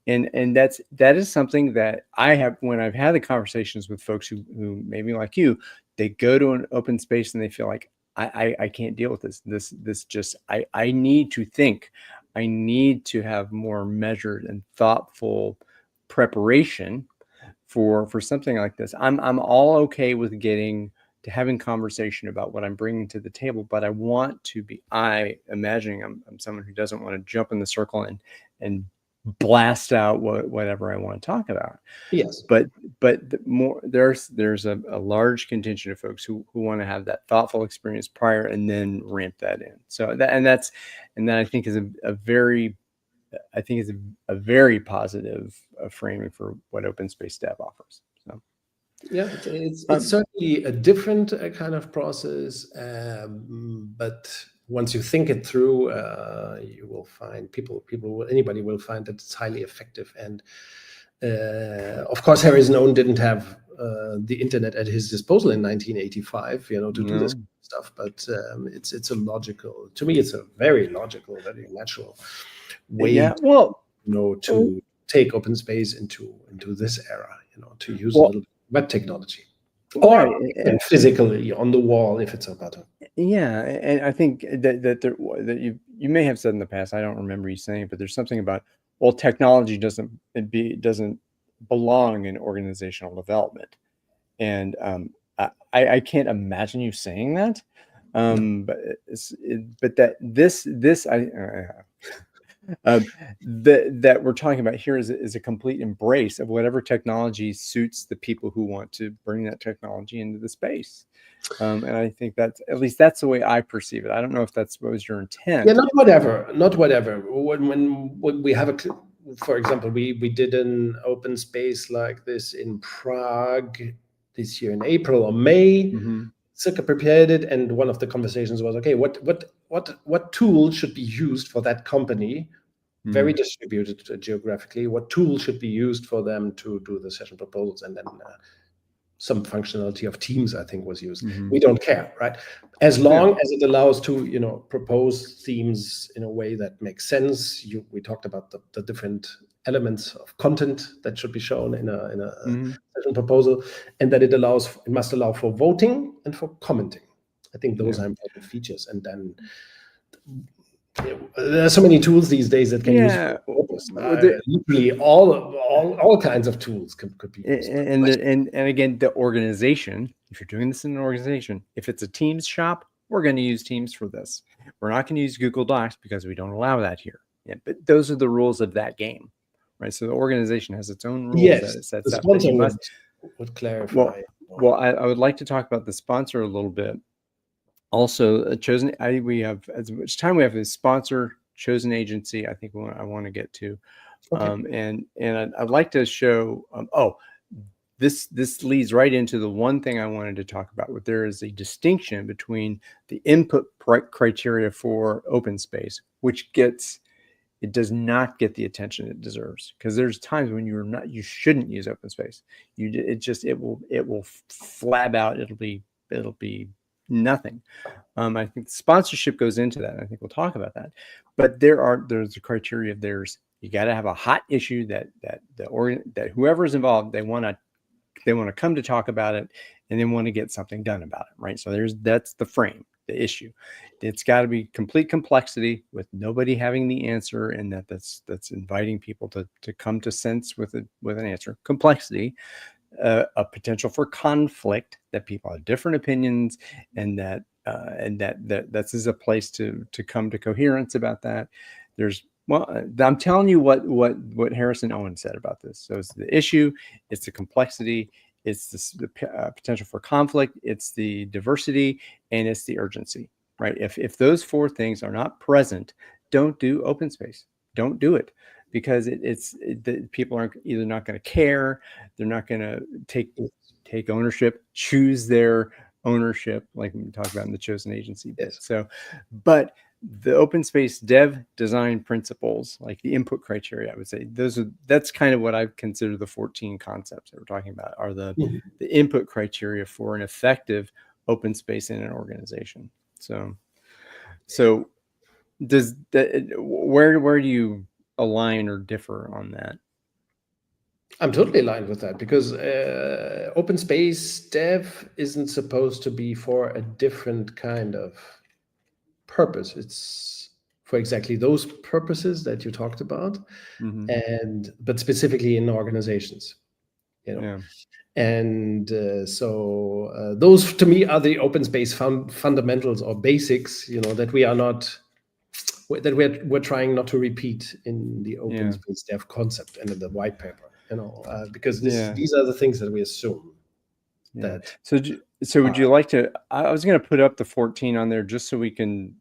And that is something that I have when I've had the conversations with folks who maybe like you, they go to an open space and they feel like I can't deal with this just I need to think. I need to have more measured and thoughtful preparation for something like this. I'm all okay with having conversation about what I'm bringing to the table, but I want to be, imagining I'm someone who doesn't want to jump in the circle and blast out whatever I want to talk about. Yes. But there's a large contingent of folks who want to have that thoughtful experience prior and then ramp that in. So that I think is a very positive framing for what OpenSpace Dev offers. So yeah, it's certainly a different kind of process, but once you think it through, you will find anybody will find that it's highly effective. And of course, Harrison didn't have the internet at his disposal in 1985, to do this stuff. But it's a logical, to me, it's a very logical, very natural way. To take OpenSpace into this era, to use a little web technology, or physically on the wall if it's a button. Yeah, and I think that you may have said in the past, I don't remember you saying, but there's something about, well, technology doesn't belong in organizational development, and I can't imagine you saying that, but that that we're talking about here is a complete embrace of whatever technology suits the people who want to bring that technology into the space. And I think that's the way I perceive it. I don't know if what was your intent. Yeah, not whatever. When we have for example, we did an open space like this in Prague this year in April or May. Circa prepared it, and one of the conversations was, okay, what tool should be used for that company, very distributed geographically, what tool should be used for them to do the session proposals, and then some functionality of Teams, I think, was used. We don't care, right? As long as it allows to, propose themes in a way that makes sense. We talked about the different elements of content that should be shown in a session proposal, and that it must allow for voting and for commenting. I think those are important features. And then there are so many tools these days that can use literally all kinds of tools could be used. And again, the organization, if you're doing this in an organization, if it's a Teams shop, we're going to use Teams for this. We're not going to use Google Docs because we don't allow that here. Yeah, but those are the rules of that game, right? So the organization has its own rules that it sets up. Would clarify. Well, I would like to talk about the sponsor a little bit. Also, we have, as much time we have, a sponsor chosen agency. I think I want to get to, and I'd like to show. This leads right into the one thing I wanted to talk about. There is a distinction between the input criteria for OpenSpace, which does not get the attention it deserves, because there's times when you shouldn't use OpenSpace. It will flab out. It'll be nothing. I think sponsorship goes into that. I think we'll talk about that. But there's a criteria. You got to have a hot issue that whoever is involved, they want to come to talk about it, and they want to get something done about it, right? So that's the frame, the issue. It's got to be complete complexity with nobody having the answer, and that's inviting people to come to sense with an answer. Complexity. a potential for conflict, that people have different opinions, and that this is a place to come to coherence about that. I'm telling you what Harrison Owen said about this. So it's the issue, it's the complexity, it's the potential for conflict, it's the diversity, and it's the urgency. Right? If those four things are not present, don't do open space. Don't do it, because people aren't either not going to care, they're not going to take ownership, choose their ownership, like we talked about in the chosen agency bit. Yes. So, but the open space dev design principles, like the input criteria, I would say that's kind of what I consider the 14 concepts that we're talking about, are the input criteria for an effective open space in an organization. So does that, where do you align or differ on that? I'm totally aligned with that, because open space dev isn't supposed to be for a different kind of purpose. It's for exactly those purposes that you talked about, but specifically in organizations, Yeah. And so those to me are the open space fundamentals or basics, that we're trying not to repeat in the open space dev concept and in the white paper, because these are the things that we assume. That so would you like to? I was going to put up the 14 on there just so we can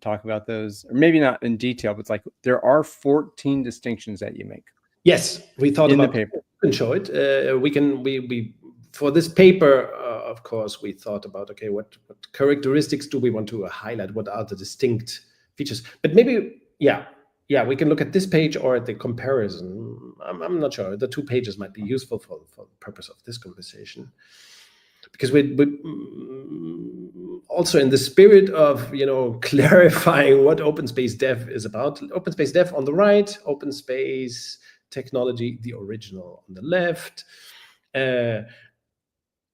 talk about those, or maybe not in detail, but it's like there are 14 distinctions that you make. Yes, we thought in about the paper. We can show it. We for this paper, of course, we thought about, okay, what characteristics do we want to highlight? What are the distinct features? But maybe, we can look at this page or at the comparison. I'm not sure. The 2 pages might be useful for the purpose of this conversation, because we also, in the spirit of clarifying what open space dev is about. Open space dev on the right, open space technology, the original, on the left.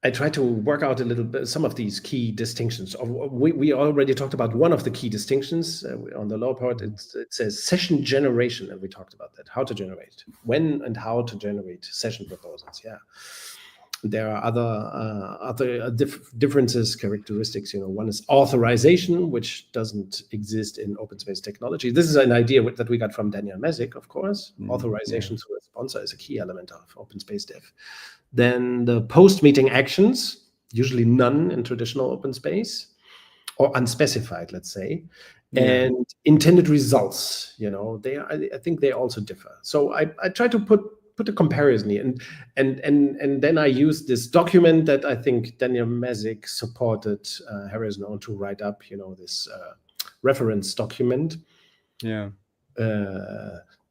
I try to work out a little bit some of these key distinctions. We already talked about one of the key distinctions on the lower part. It says session generation, and we talked about that. How to generate, when and how to generate session proposals. Yeah, there are other differences, characteristics. One is authorization, which doesn't exist in open space technology. This is an idea that we got from Daniel Mesick, of course. Authorization through a sponsor is a key element of open space dev. Then the post-meeting actions, usually none in traditional open space, or unspecified, let's say, and intended results. I think they also differ. So I try to put a comparison here, and then I use this document that I think Daniel Mesick supported Harrison Owen to write up. This reference document. Yeah.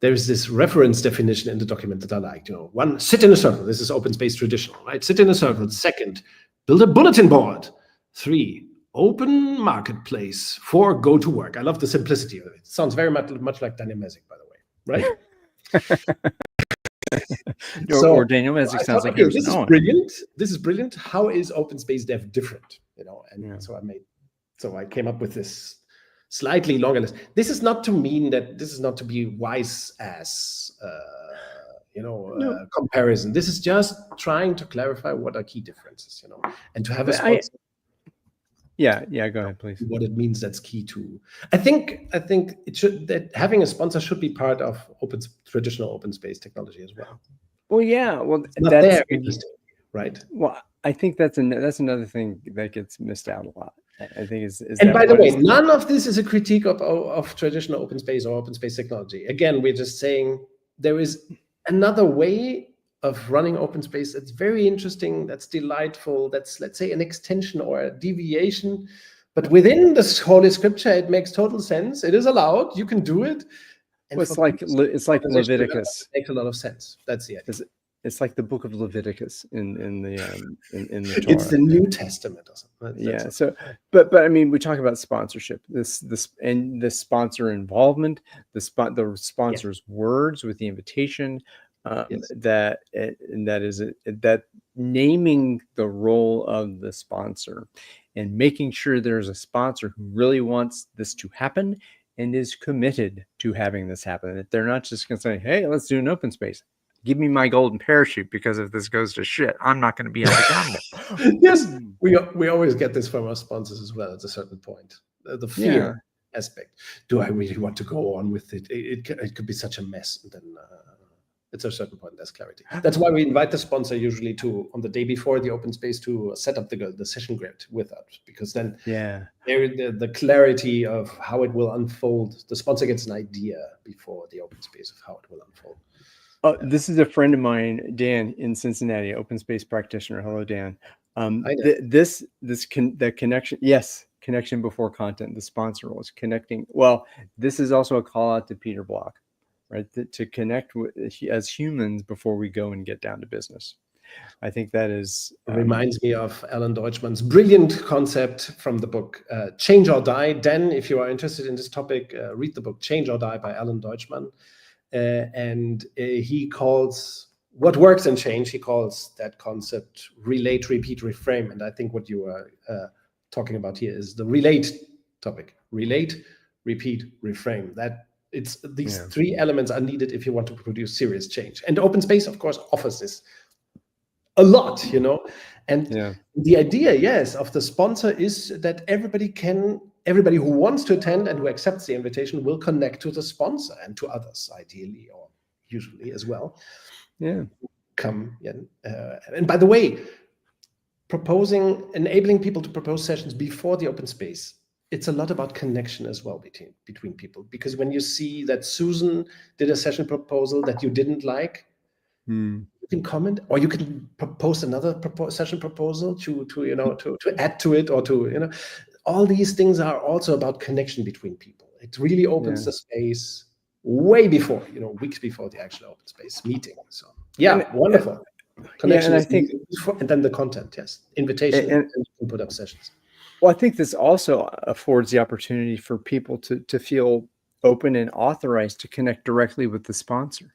There's this reference definition in the document that I like. 1, sit in a circle. This is open space traditional, right? Sit in a circle. 2nd, build a bulletin board. 3, open marketplace. 4, go to work. I love the simplicity of it. It sounds very much like Daniel Mesick, by the way, right? Or Daniel Mesick sounds like Harrison this is Owen. brilliant. This is brilliant. How is open space dev different? So I came up with this slightly longer list. This is not to mean that this is not to be wise as comparison. This is just trying to clarify what are key differences, and to have a sponsor. Go ahead, please. What it means, that's key too. I think it should, that having a sponsor should be part of traditional open space technology as well. Well, that's interesting, right? Well, I think that's another thing that gets missed out a lot. I think is and by the way, none of this is a critique of traditional open space or open space technology. Again, we're just saying there is another way of running open space that's very interesting, that's delightful, that's, let's say, an extension or a deviation. But within this Holy Scripture, it makes total sense. It is allowed. You can do it. And it's like Leviticus. It makes a lot of sense. That's the idea. It's like the book of Leviticus in the Torah. It's the New Testament or something. Yeah. So, but I mean, we talk about sponsorship. This and the sponsor involvement, the sponsor's words with the invitation. That naming the role of the sponsor and making sure there's a sponsor who really wants this to happen and is committed to having this happen. That they're not just going to say, "Hey, let's do an open space." give me my golden parachute, because if this goes to shit, I'm not going to be held accountable. Yes, we always get this from our sponsors as well at a certain point. The fear aspect. Do I really want to go on with it? It could be such a mess. And then at a certain point, there's clarity. That's why we invite the sponsor usually to, on the day before the OpenSpace, to set up the session grid with us, because then the clarity of how it will unfold, the sponsor gets an idea before the OpenSpace of how it will unfold. This is a friend of mine, Dan, in Cincinnati, OpenSpace practitioner. Hello, Dan. The connection, yes, connection before content, the sponsor role is connecting. Well, this is also a call out to Peter Block, right? To connect with, as humans before we go and get down to business. I think that is... reminds me of Alan Deutschmann's brilliant concept from the book, Change or Die. Dan, if you are interested in this topic, read the book Change or Die by Alan Deutschmann. And he calls what works in change, he calls that concept relate, repeat, reframe. And I think what you are talking about here is the relate topic. Relate, repeat, reframe. That it's these three elements are needed if you want to produce serious change. And OpenSpace, of course, offers this a lot, you know. And the idea, yes, of the sponsor is that everybody who wants to attend and who accepts the invitation will connect to the sponsor and to others, ideally, or usually as well. Come and by the way, enabling people to propose sessions before the OpenSpace, it's a lot about connection as well between people. Because when you see that Susan did a session proposal that you didn't like, you can comment, or you can propose another session proposal to add to it, or to all these things are also about connection between people. It really opens the space way before, weeks before the actual OpenSpace meeting. So wonderful. Connection, and I think, and then the content, invitation, and you can put up sessions. Well, I think this also affords the opportunity for people to feel open and authorized to connect directly with the sponsor.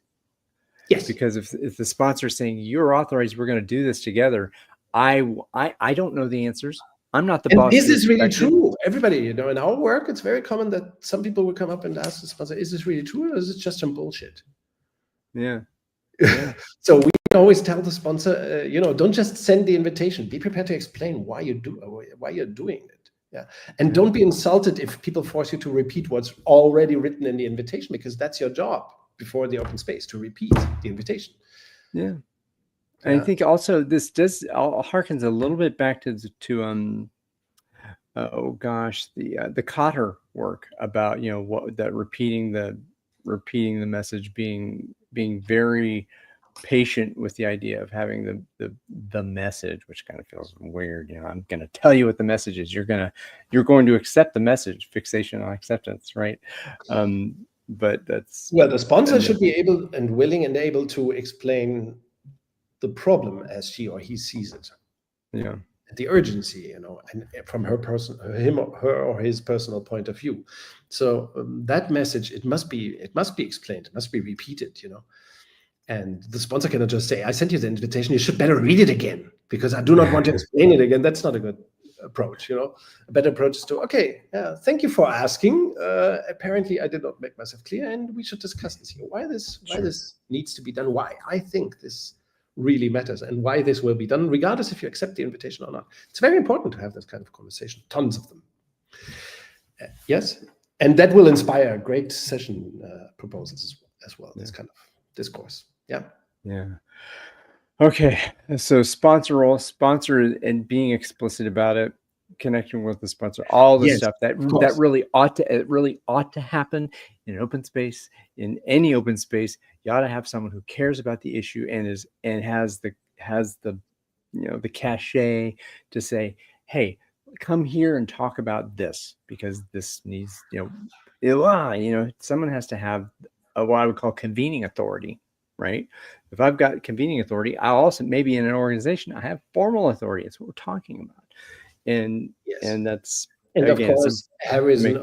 Yes, because if the sponsor is saying you're authorized, we're going to do this together, I don't know the answers. I'm not the boss. This is really true. Everybody, in our work, it's very common that some people will come up and ask the sponsor, "Is this really true, or is it just some bullshit?" Yeah. So we always tell the sponsor, don't just send the invitation. Be prepared to explain why you're doing it. And don't be insulted if people force you to repeat what's already written in the invitation, because that's your job before the OpenSpace, to repeat the invitation. And I think also this harkens a little bit back to the Kotter work about repeating the message, being very patient with the idea of having the message, which kind of feels weird. I'm going to tell you what the message is. You're going to accept the message. Fixation on acceptance, right? But that's the sponsor should be able and willing and able to explain the problem as she or he sees it. The urgency, and from her or his personal point of view. So that message, it must be explained, it must be repeated, And the sponsor cannot just say, "I sent you the invitation, you should better read it again, because I do not want to explain it again." That's not a good approach, A better approach is to, thank you for asking. Apparently I did not make myself clear, and we should discuss this here. Why this needs to be done, why I think this really matters, and why this will be done, regardless if you accept the invitation or not. It's very important to have this kind of conversation, tons of them. Yes, and that will inspire great session proposals as well, this kind of discourse. Okay, so sponsor and being explicit about it, connecting with the sponsor, all the stuff that really ought to happen in OpenSpace, in any OpenSpace. You ought to have someone who cares about the issue and has the cachet to say, "Hey, come here and talk about this, because this needs someone has to have what I would call convening authority." Right? If I've got convening authority, I'll also, maybe in an organization, I have formal authority. It's what we're talking about. And that's, and again, of course, Harrison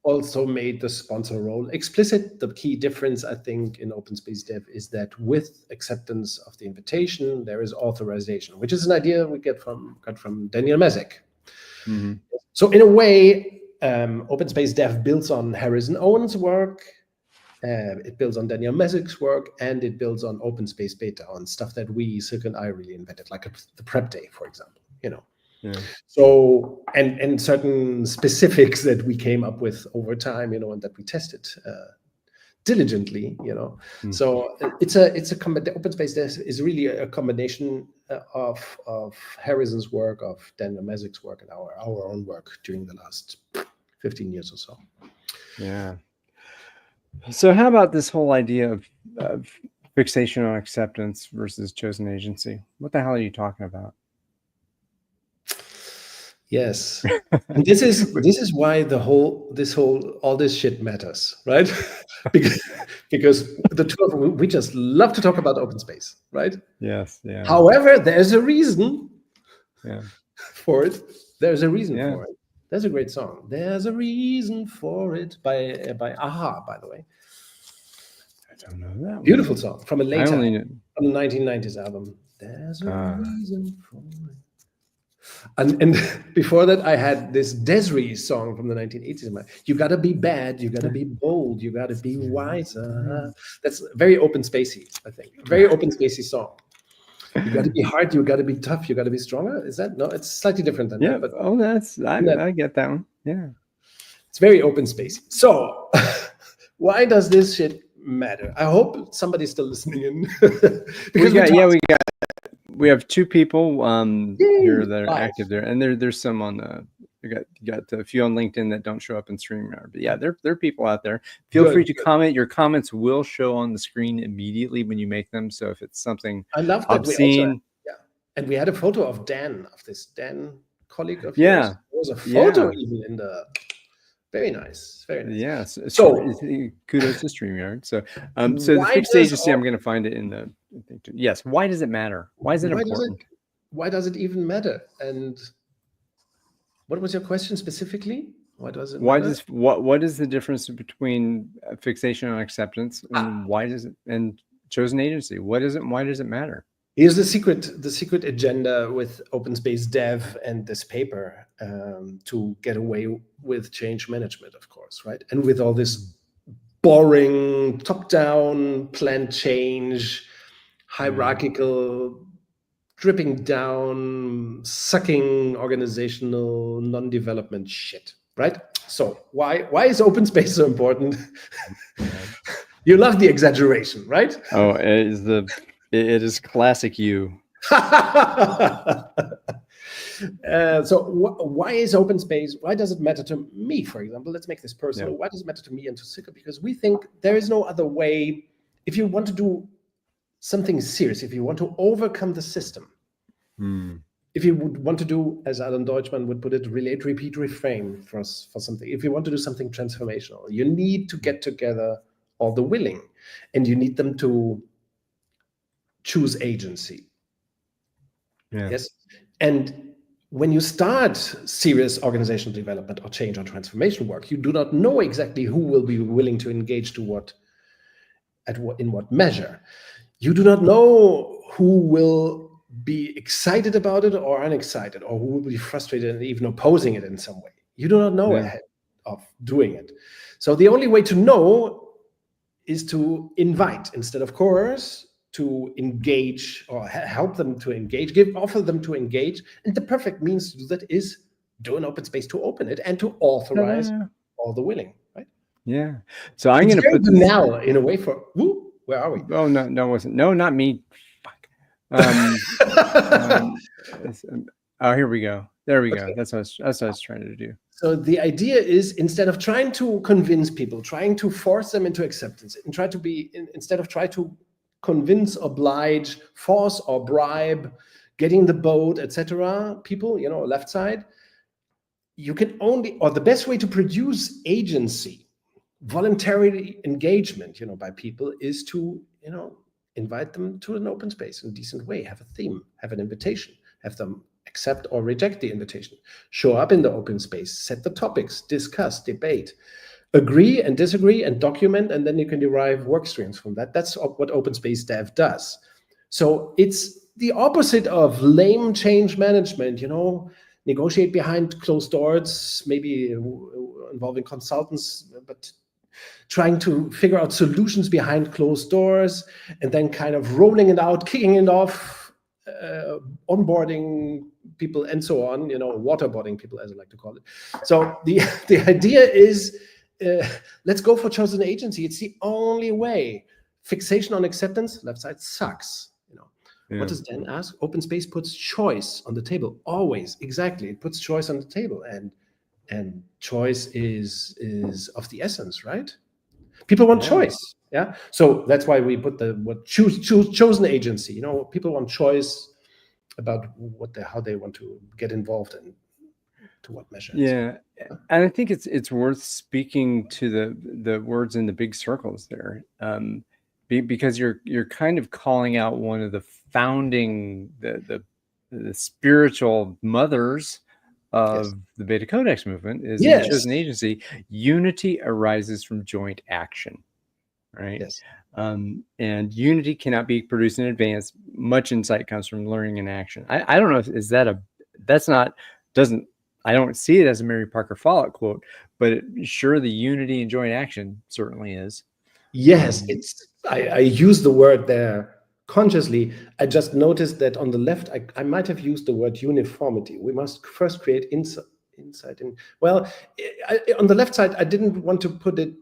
also made the sponsor role explicit. The key difference, I think, in OpenSpace Dev is that with acceptance of the invitation, there is authorization, which is an idea we got from Daniel Mazek. So in a way, OpenSpace Dev builds on Harrison Owen's work, It builds on Daniel Messick's work, and it builds on OpenSpace Beta, on stuff that we, Silicon Eye, really invented, like the prep day, for example. Yeah. So and certain specifics that we came up with over time, and that we tested diligently, So it's a OpenSpace is really a combination of Harrison's work, of Daniel Messick's work, and our own work during the last 15 years or so. Yeah. So how about this whole idea of fixation on acceptance versus chosen agency? What the hell are you talking about? Yes, and this is why all this shit matters, right? because the two of us, we just love to talk about OpenSpace, right? Yes. Yeah. However, there's a reason. Yeah. For it. There's a reason Yeah. for it. There's a great song. There's a reason for it by Aha, by the way. I don't know that one. Beautiful song from a later I only know. from the 1990s album. There's a reason for it. And before that, I had this Desiree song from the 1980s. You gotta be bad, you gotta be bold, you gotta be wiser. That's very OpenSpacey, I think. Very OpenSpacey song. You gotta be hard, you gotta be tough, you gotta be stronger. Is that? No, it's slightly different than that. But I get that one. Yeah. It's very OpenSpacey. So why does this shit matter? I hope somebody's still listening in. Because we have two people here that are active there, and there's some on the you got a few on LinkedIn that don't show up in StreamYard, but yeah, there are people out there. Feel free to comment. Your comments will show on the screen immediately when you make them. So if it's something I love that obscene, and we had a photo of Dan, colleague of yours. Yeah, there was a photo even in the. Very nice. Very nice. Yeah. So kudos to StreamYard. So the fixed agency, I'm going to find it in the. Yes. Why does it matter? Why is it important? Why does it even matter? And what was your question specifically? Why does it matter? What is the difference between fixation on acceptance and why does it and chosen agency? What is it? Why does it matter? Here's the secret agenda with OpenSpace Dev and this paper to get away with change management, of course, right? And with all this boring top-down planned change, hierarchical, dripping down, sucking organizational non-development shit, right? So why is OpenSpace so important? You love the exaggeration, right? Oh, it is classic you. So why is OpenSpace? Why does it matter to me, for example? Let's make this personal. Why does it matter to me and to Sicker? Because we think there is no other way. If you want to do something serious, if you want to overcome the system, if you would want to do, as Alan Deutschmann would put it, relate, repeat, reframe for something. If you want to do something transformational, you need to get together all the willing, and you need them to choose agency. Yes. And when you start serious organizational development or change or transformation work, you do not know exactly who will be willing to engage in what measure. You do not know who will be excited about it or unexcited, or who will be frustrated and even opposing it in some way. You do not know ahead of doing it. So the only way to know is to invite instead of coerce, to engage or help them to engage, offer them to engage. And the perfect means to do that is do an open space to open it and to authorize all the willing, right? Yeah. So I'm going to put now in a way for, where are we? Oh, no, not me. Fuck. Here we go. There we go. That's what I was trying to do. So the idea is, instead of trying to convince people, trying to force them into acceptance, and instead of try to convince, oblige, force or bribe, getting the boat, etc. people, left side, you can the best way to produce agency, voluntary engagement, by people is to, invite them to an open space in a decent way, have a theme, have an invitation, have them accept or reject the invitation, show up in the open space, set the topics, discuss, debate, agree and disagree and document, and then you can derive work streams from that. That's what OpenSpace Dev does. So it's the opposite of lame change management, negotiate behind closed doors, maybe involving consultants, but trying to figure out solutions behind closed doors, and then kind of rolling it out, kicking it off, onboarding people, and so on, waterboarding people, as I like to call it. So the idea is, let's go for chosen agency. It's the only way. Fixation on acceptance, left side sucks. What does Dan ask? OpenSpace puts choice on the table. Always, exactly. It puts choice on the table, and choice is of the essence, right? People want choice, yeah. So that's why we put the chosen agency. People want choice about how they want to get involved and to what measure. Yeah, and I think it's worth speaking to the words in the big circles there, because you're kind of calling out one of the founding the spiritual mothers of the BetaCodex movement is in chosen agency. Unity arises from joint action, right? Yes. And unity cannot be produced in advance. Much insight comes from learning and action. I don't know, I don't see it as a Mary Parker Follett quote, but sure, the unity and joint action certainly is. Yes, I use the word there consciously. I just noticed that on the left, I might have used the word uniformity. We must first create insight in. Well, on the left side, I didn't want to put it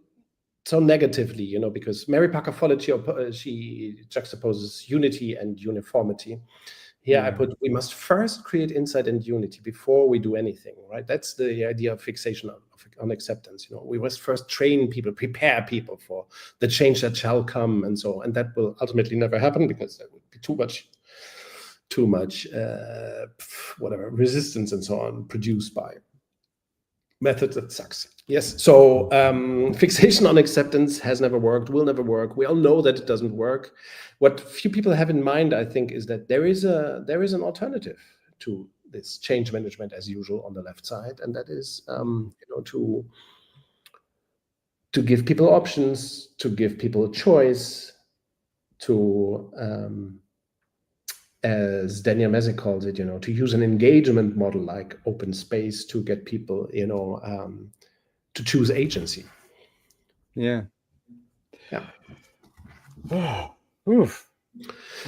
so negatively, because Mary Parker Follett, she juxtaposes unity and uniformity. Here I put, we must first create insight and unity before we do anything, right? That's the idea of fixation on acceptance. We must first train people, prepare people for the change that shall come, and so on. And that will ultimately never happen, because there would be too much resistance and so on produced by methods that sucks. Yes, so fixation on acceptance has never worked, will never work. We all know that it doesn't work. What few people have in mind, I think, is that there is an alternative to this change management as usual on the left side, and that is to give people options, to give people a choice, to as Daniel Messick calls it, to use an engagement model like OpenSpace to get people, to choose agency. Yeah. Oof.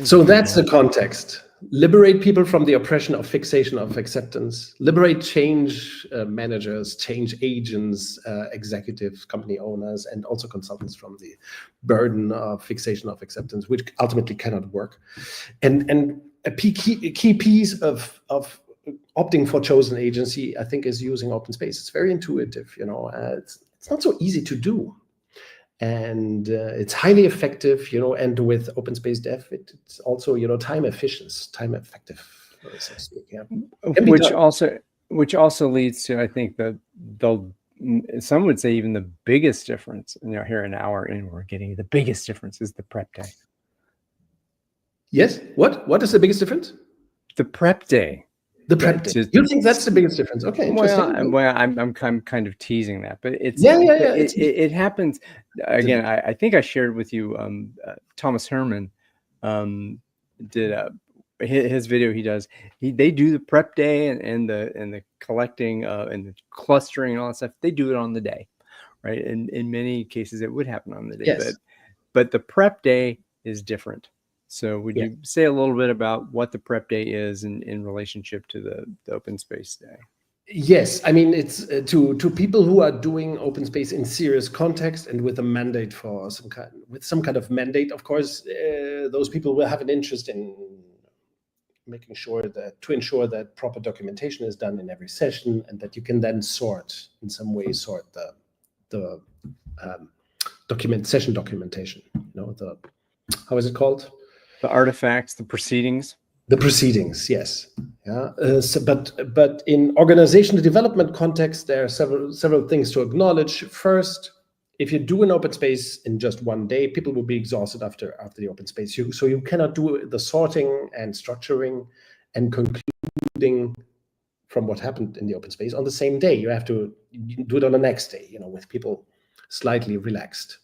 So that's the context. Liberate people from the oppression of fixation of acceptance. Liberate change managers, change agents, executives, company owners, and also consultants from the burden of fixation of acceptance, which ultimately cannot work. And a key piece of opting for chosen agency, I think, is using OpenSpace. It's very intuitive. It's not so easy to do. And it's highly effective, and with OpenSpace Dev, it's also, time effective, so to speak. Yeah. Which also leads to, I think, some would say even the biggest difference. Here an hour in, we're getting the biggest difference is the prep day. Yes. What is the biggest difference? The prep day. The prep day. You think that's the biggest difference? Okay, interesting. Well, I'm kind of teasing that, but it happens again. I think I shared with you. Thomas Herman did his video. He does. They do the prep day and the collecting and the clustering and all that stuff. They do it on the day, right? And in many cases, it would happen on the day. Yes. But the prep day is different. So would you say a little bit about what the prep day is in relationship to the OpenSpace day? Yes, I mean, it's to people who are doing OpenSpace in serious context and with a mandate for some kind of mandate. Of course, those people will have an interest in to ensure that proper documentation is done in every session, and that you can then sort the session documentation. How is it called? The artifacts, the proceedings. The proceedings, yes. Yeah. But in organizational development context, there are several things to acknowledge. First, if you do an OpenSpace in just one day, people will be exhausted after the OpenSpace. So you cannot do the sorting and structuring and concluding from what happened in the OpenSpace on the same day. You have to do it on the next day, with people slightly relaxed,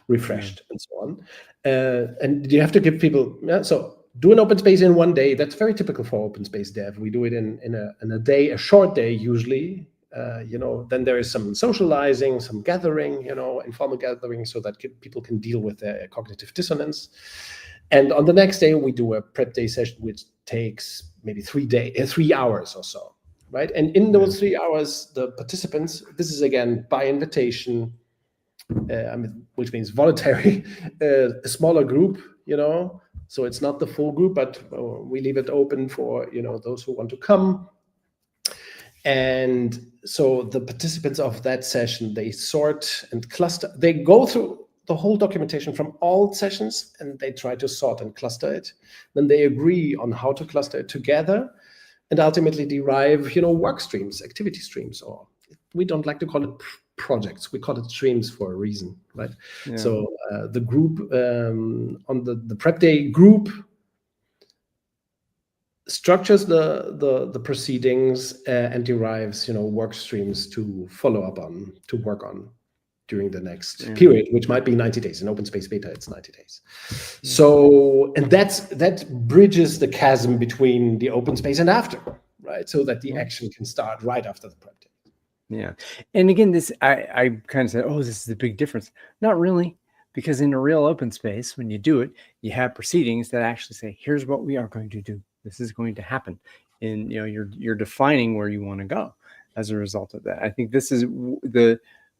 refreshed and so on. And you have to give people, so do an OpenSpace in one day. That's very typical for OpenSpace Dev. We do it in a day, a short day usually, Then there is some socializing, some gathering, informal gathering, so that people can deal with their cognitive dissonance. And on the next day, we do a prep day session, which takes maybe 3 hours or so, right? And in those 3 hours, the participants, this is again by invitation, which means voluntary, a smaller group, so it's not the full group, but we leave it open for, those who want to come. And so the participants of that session, they sort and cluster, they go through the whole documentation from all sessions, and they try to sort and cluster it. Then they agree on how to cluster it together, and ultimately derive, work streams, activity streams, or we don't like to call it projects. We call it streams for a reason, right? Yeah. So the group on the prep day group structures the proceedings and derives, work streams to follow up on, to work on during the next period, which might be 90 days. In OpenSpace beta, it's 90 days. So, and that bridges the chasm between the OpenSpace and after, right? So that the action can start right after the prep day. Yeah. And again, this, I kind of said, oh, this is a big difference. Not really, because in a real open space, when you do it, you have proceedings that actually say, here's what we are going to do. This is going to happen. And, you're defining where you want to go as a result of that. I think this is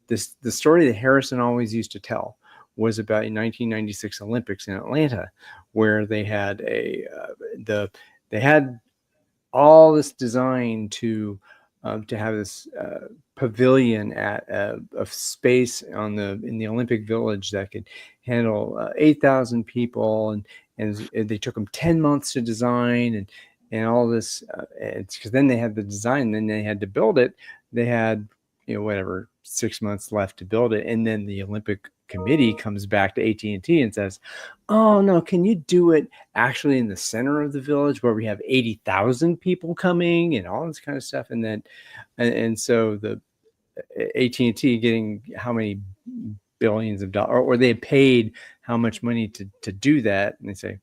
the story that Harrison always used to tell was about in 1996 Olympics in Atlanta, where they had they had all this design to have this pavilion of space in the Olympic Village that could handle 8,000 people, and they took them 10 months to design and all this, because then they had the design, then they had to build it. They had 6 months left to build it, and then the Olympic Committee comes back to AT&T and says, oh no, can you do it actually in the center of the village where we have 80,000 people coming and all this kind of stuff? And then and so the AT&T getting how many billions of dollars, or they paid how much money to do that, and they say,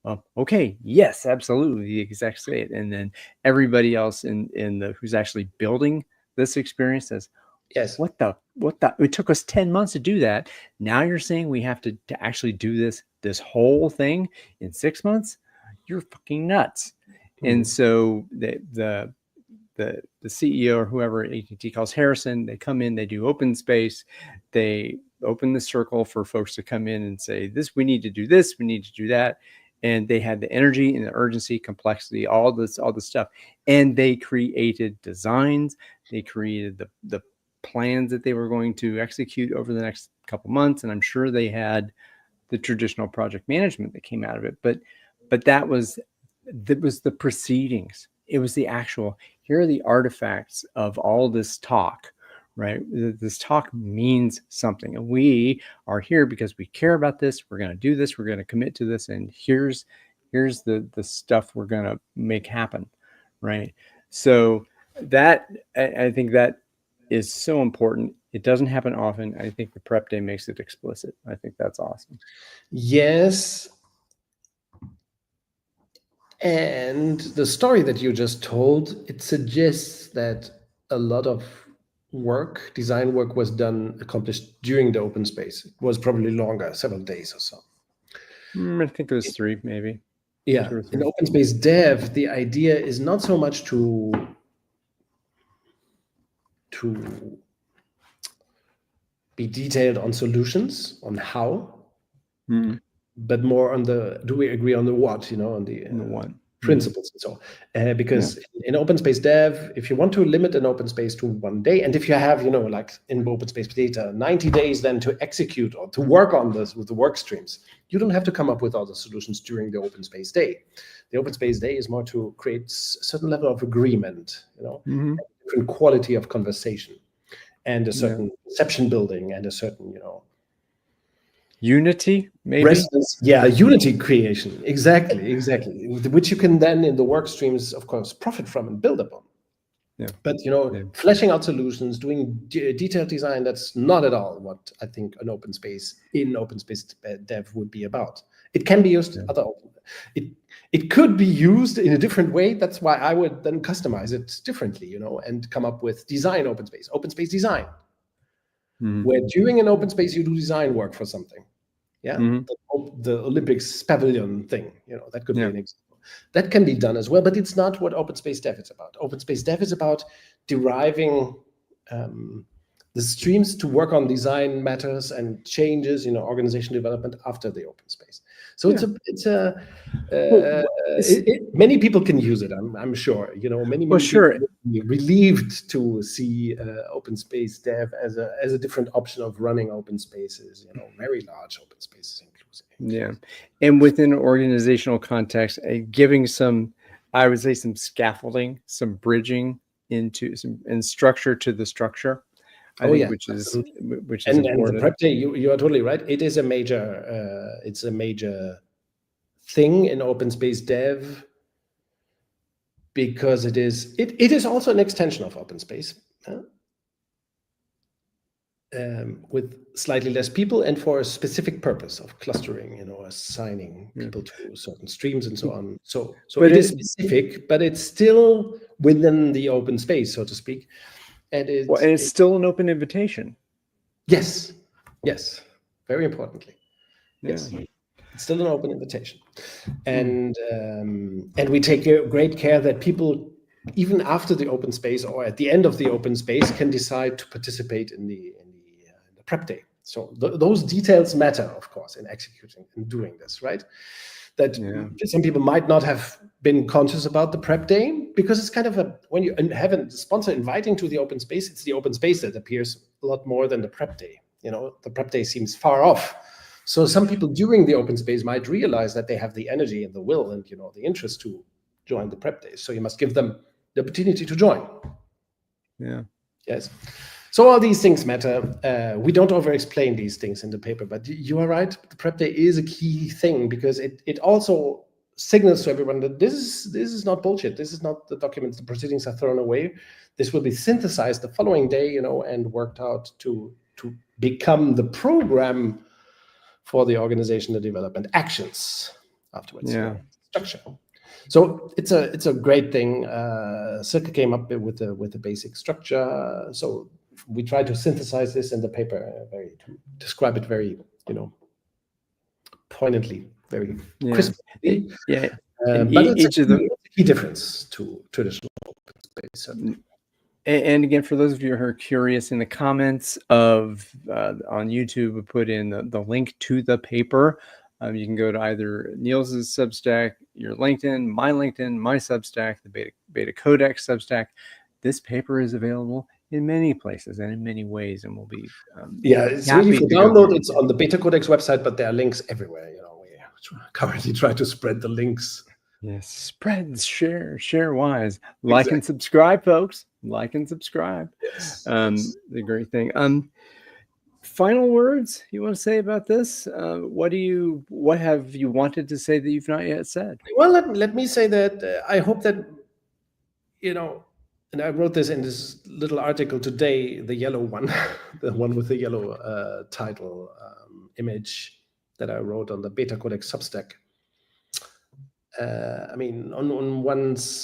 well, okay, yes, absolutely, the execs say it, and then everybody else in who's actually building this experience says, yes, what the it took us 10 months to do that. Now you're saying we have to actually do this whole thing in 6 months? You're fucking nuts. And so the CEO or whoever at AT&T calls Harrison, they come in, they do OpenSpace, they open the circle for folks to come in and say, we need to do this, we need to do that. And they had the energy and the urgency, complexity, all this stuff. And they created designs, they created the plans that they were going to execute over the next couple months. And I'm sure they had the traditional project management that came out of it. But that was the proceedings. It was the actual, here are the artifacts of all this talk, right? This talk means something. And we are here because we care about this. We're going to do this. We're going to commit to this. And here's the stuff we're going to make happen, right? So that, I think that is so important. It doesn't happen often. I think the prep day makes it explicit. I think that's awesome. Yes. And the story that you just told, it suggests that a lot of design work was accomplished during the open space. It was probably longer, several days or so. I think it was 3, maybe. Yeah, in OpenSpace dev, the idea is not so much to be detailed on solutions, on how, but more on do we agree on the what, on the what principles and so. Because in OpenSpace dev, if you want to limit an open space to 1 day, and if you have, like in OpenSpace data, 90 days then to execute or to work on this with the work streams, you don't have to come up with all the solutions during the OpenSpace day. The OpenSpace day is more to create a certain level of agreement, different quality of conversation, and a certain perception building, and a certain, unity, maybe? Resonance, unity creation. Exactly. Which you can then in the work streams, of course, profit from and build upon. Yeah. But, fleshing out solutions, doing detailed design, that's not at all what I think an open space in OpenSpace dev would be about. It can be used it could be used in a different way. That's why I would then customize it differently, and come up with design OpenSpace design, where during an open space you do design work for something. The Olympics pavilion thing, that could be an example. That can be done as well, but it's not what OpenSpace Dev is about. OpenSpace Dev is about deriving the streams to work on design matters and changes, organization development after the open space. So many people can use it. I'm sure. Many people will be relieved to see OpenSpace Dev as a different option of running open spaces. Very large open spaces inclusive. Yeah, and within an organizational context, giving some, I would say, some scaffolding, some bridging into and structure to the structure. Which is and important. The prep day, you are totally right. It is a major thing in OpenSpace Dev, because it is also an extension of OpenSpace, with slightly less people and for a specific purpose of clustering, assigning people to certain streams and so on. So it is specific, but it's still within the open space, so to speak. And it's still an open invitation. Yes, very importantly. Yes, it's still an open invitation, and we take great care that people, even after the open space or at the end of the open space, can decide to participate in the prep day. So those details matter, of course, in executing and doing this, right? That some people might not have been conscious about the prep day, because it's kind of when you have a sponsor inviting to the open space, it's the open space that appears a lot more than the prep day. The prep day seems far off. So some people during the open space might realize that they have the energy and the will and the interest to join the prep day. So you must give them the opportunity to join. Yeah. Yes. So all these things matter. We don't over-explain these things in the paper, but you are right. The prep day is a key thing, because it also signals to everyone that this is not bullshit. This is not the documents, the proceedings are thrown away. This will be synthesized the following day, and worked out to become the program for the organizational development actions afterwards. Structure. So it's a great thing. Silke came up with the basic structure. So we try to synthesize this in the paper, describe it very, poignantly, very crisply. But it's a key difference to traditional open space. And again, for those of you who are curious, in the comments on YouTube, we put in the link to the paper. You can go to either Niels's Substack, your LinkedIn, my Substack, the BetaCodex Substack. This paper is available in many places and in many ways, and we'll be it's really for download. It's on the BetaCodex website, but there are links everywhere. We currently try to spread the links. Yes, spread, share wise. Like and subscribe, folks. Like and subscribe. Yes. The great thing. Final words you want to say about this? What have you wanted to say that you've not yet said? Well, let me say that I hope that, and I wrote this in this little article today, the yellow one, the one with the yellow title image that I wrote on the BetaCodex Substack.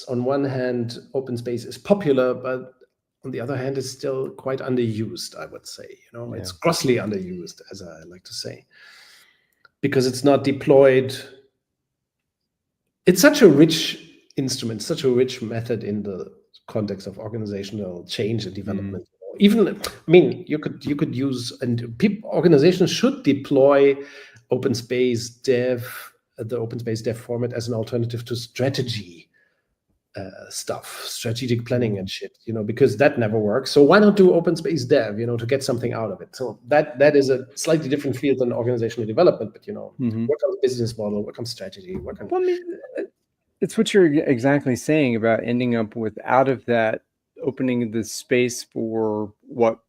On one hand, OpenSpace is popular, but on the other hand, it's still quite underused, I would say. It's grossly underused, as I like to say, because it's not deployed. It's such a rich instrument, such a rich method in the context of organizational change and development. Even, you could use, and organizations should deploy OpenSpace Dev, the OpenSpace Dev format, as an alternative to strategy strategic planning and shit, because that never works. So why not do OpenSpace Dev, to get something out of it? So that is a slightly different field than organizational development, but work on the business model, work on strategy, work on. It's what you're exactly saying about ending up with, out of that, opening the space for what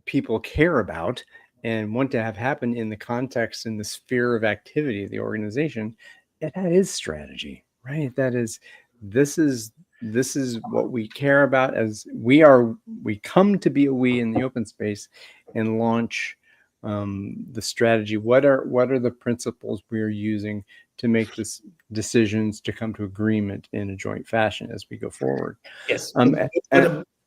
people care about and want to have happen in the context and the sphere of activity of the organization. And that is strategy, right? This is what we care about, as we come to be a we in the open space and launch the strategy. What are the principles we're using to make this decisions to come to agreement in a joint fashion as we go forward? Yes.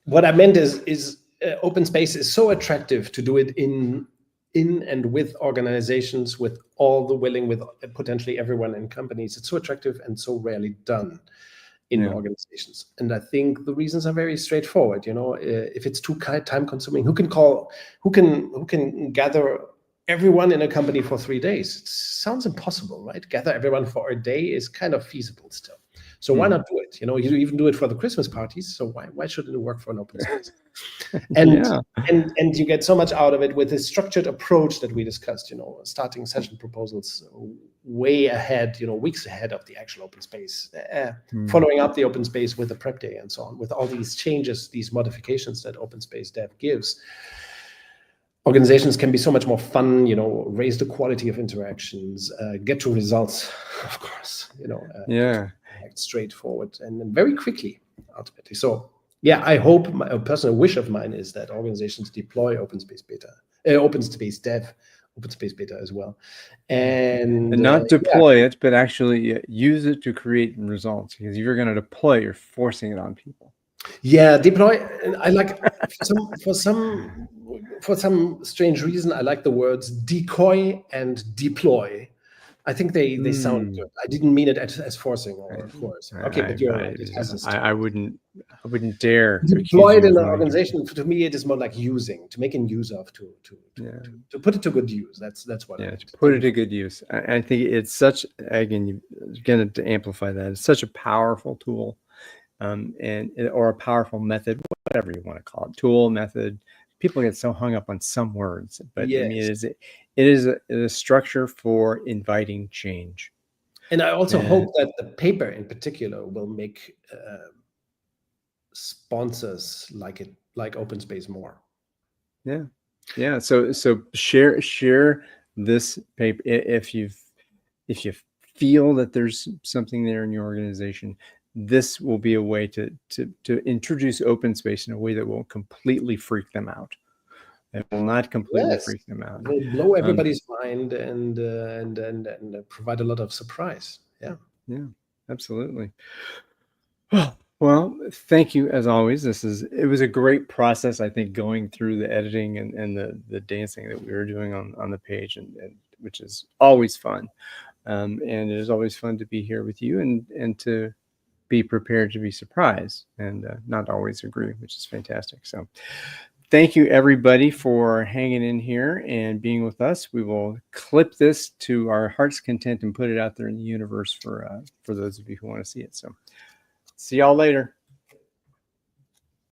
What I meant is OpenSpace is so attractive to do it in and with organizations, with all the willing, with potentially everyone in companies. It's so attractive and so rarely done in organizations. And I think the reasons are very straightforward. If it's too time consuming, who can gather everyone in a company for 3 days? It sounds impossible, right? Gather everyone for a day is kind of feasible still. So why not do it? You even do it for the Christmas parties. So why shouldn't it work for an open space? And you get so much out of it with this structured approach that we discussed. Starting session proposals way ahead, weeks ahead of the actual open space, following up the open space with the prep day and so on, with all these changes, these modifications that open space dev gives. Organizations can be so much more fun, raise the quality of interactions, get to results, of course, act straightforward and very quickly, ultimately. So, I hope a personal wish of mine is that organizations deploy OpenSpace Beta, OpenSpace Dev, OpenSpace Beta as well. And not deploy it, but actually use it to create results, because if you're going to deploy, you're forcing it on people. Yeah, deploy. I like for some strange reason, I like the words decoy and deploy. I think they sound good. I didn't mean it as forcing or force. Okay, but you're right. It has this. I wouldn't dare deploy it in an organization. To me, it is more like using, to make use of, to put it to good use. That's what. Yeah, to put it to good use. I think it's such, again, to amplify that, it's such a powerful tool. Or a powerful method, whatever you want to call it, tool, method. People get so hung up on some words, but yes. I mean, it is a structure for inviting change. And I also hope that the paper in particular will make sponsors like OpenSpace more. Yeah. So share this paper if you feel that there's something there in your organization. This will be a way to introduce OpenSpace in a way that will completely freak them out. It will not completely freak them out. It will blow everybody's mind and provide a lot of surprise. Yeah, absolutely. Well, thank you as always. It was a great process, I think, going through the editing and the dancing that we were doing on the page, and which is always fun. And it is always fun to be here with you and to be prepared to be surprised and not always agree, which is fantastic. So thank you, everybody, for hanging in here and being with us. We will clip this to our heart's content and put it out there in the universe for those of you who want to see it. So see y'all later.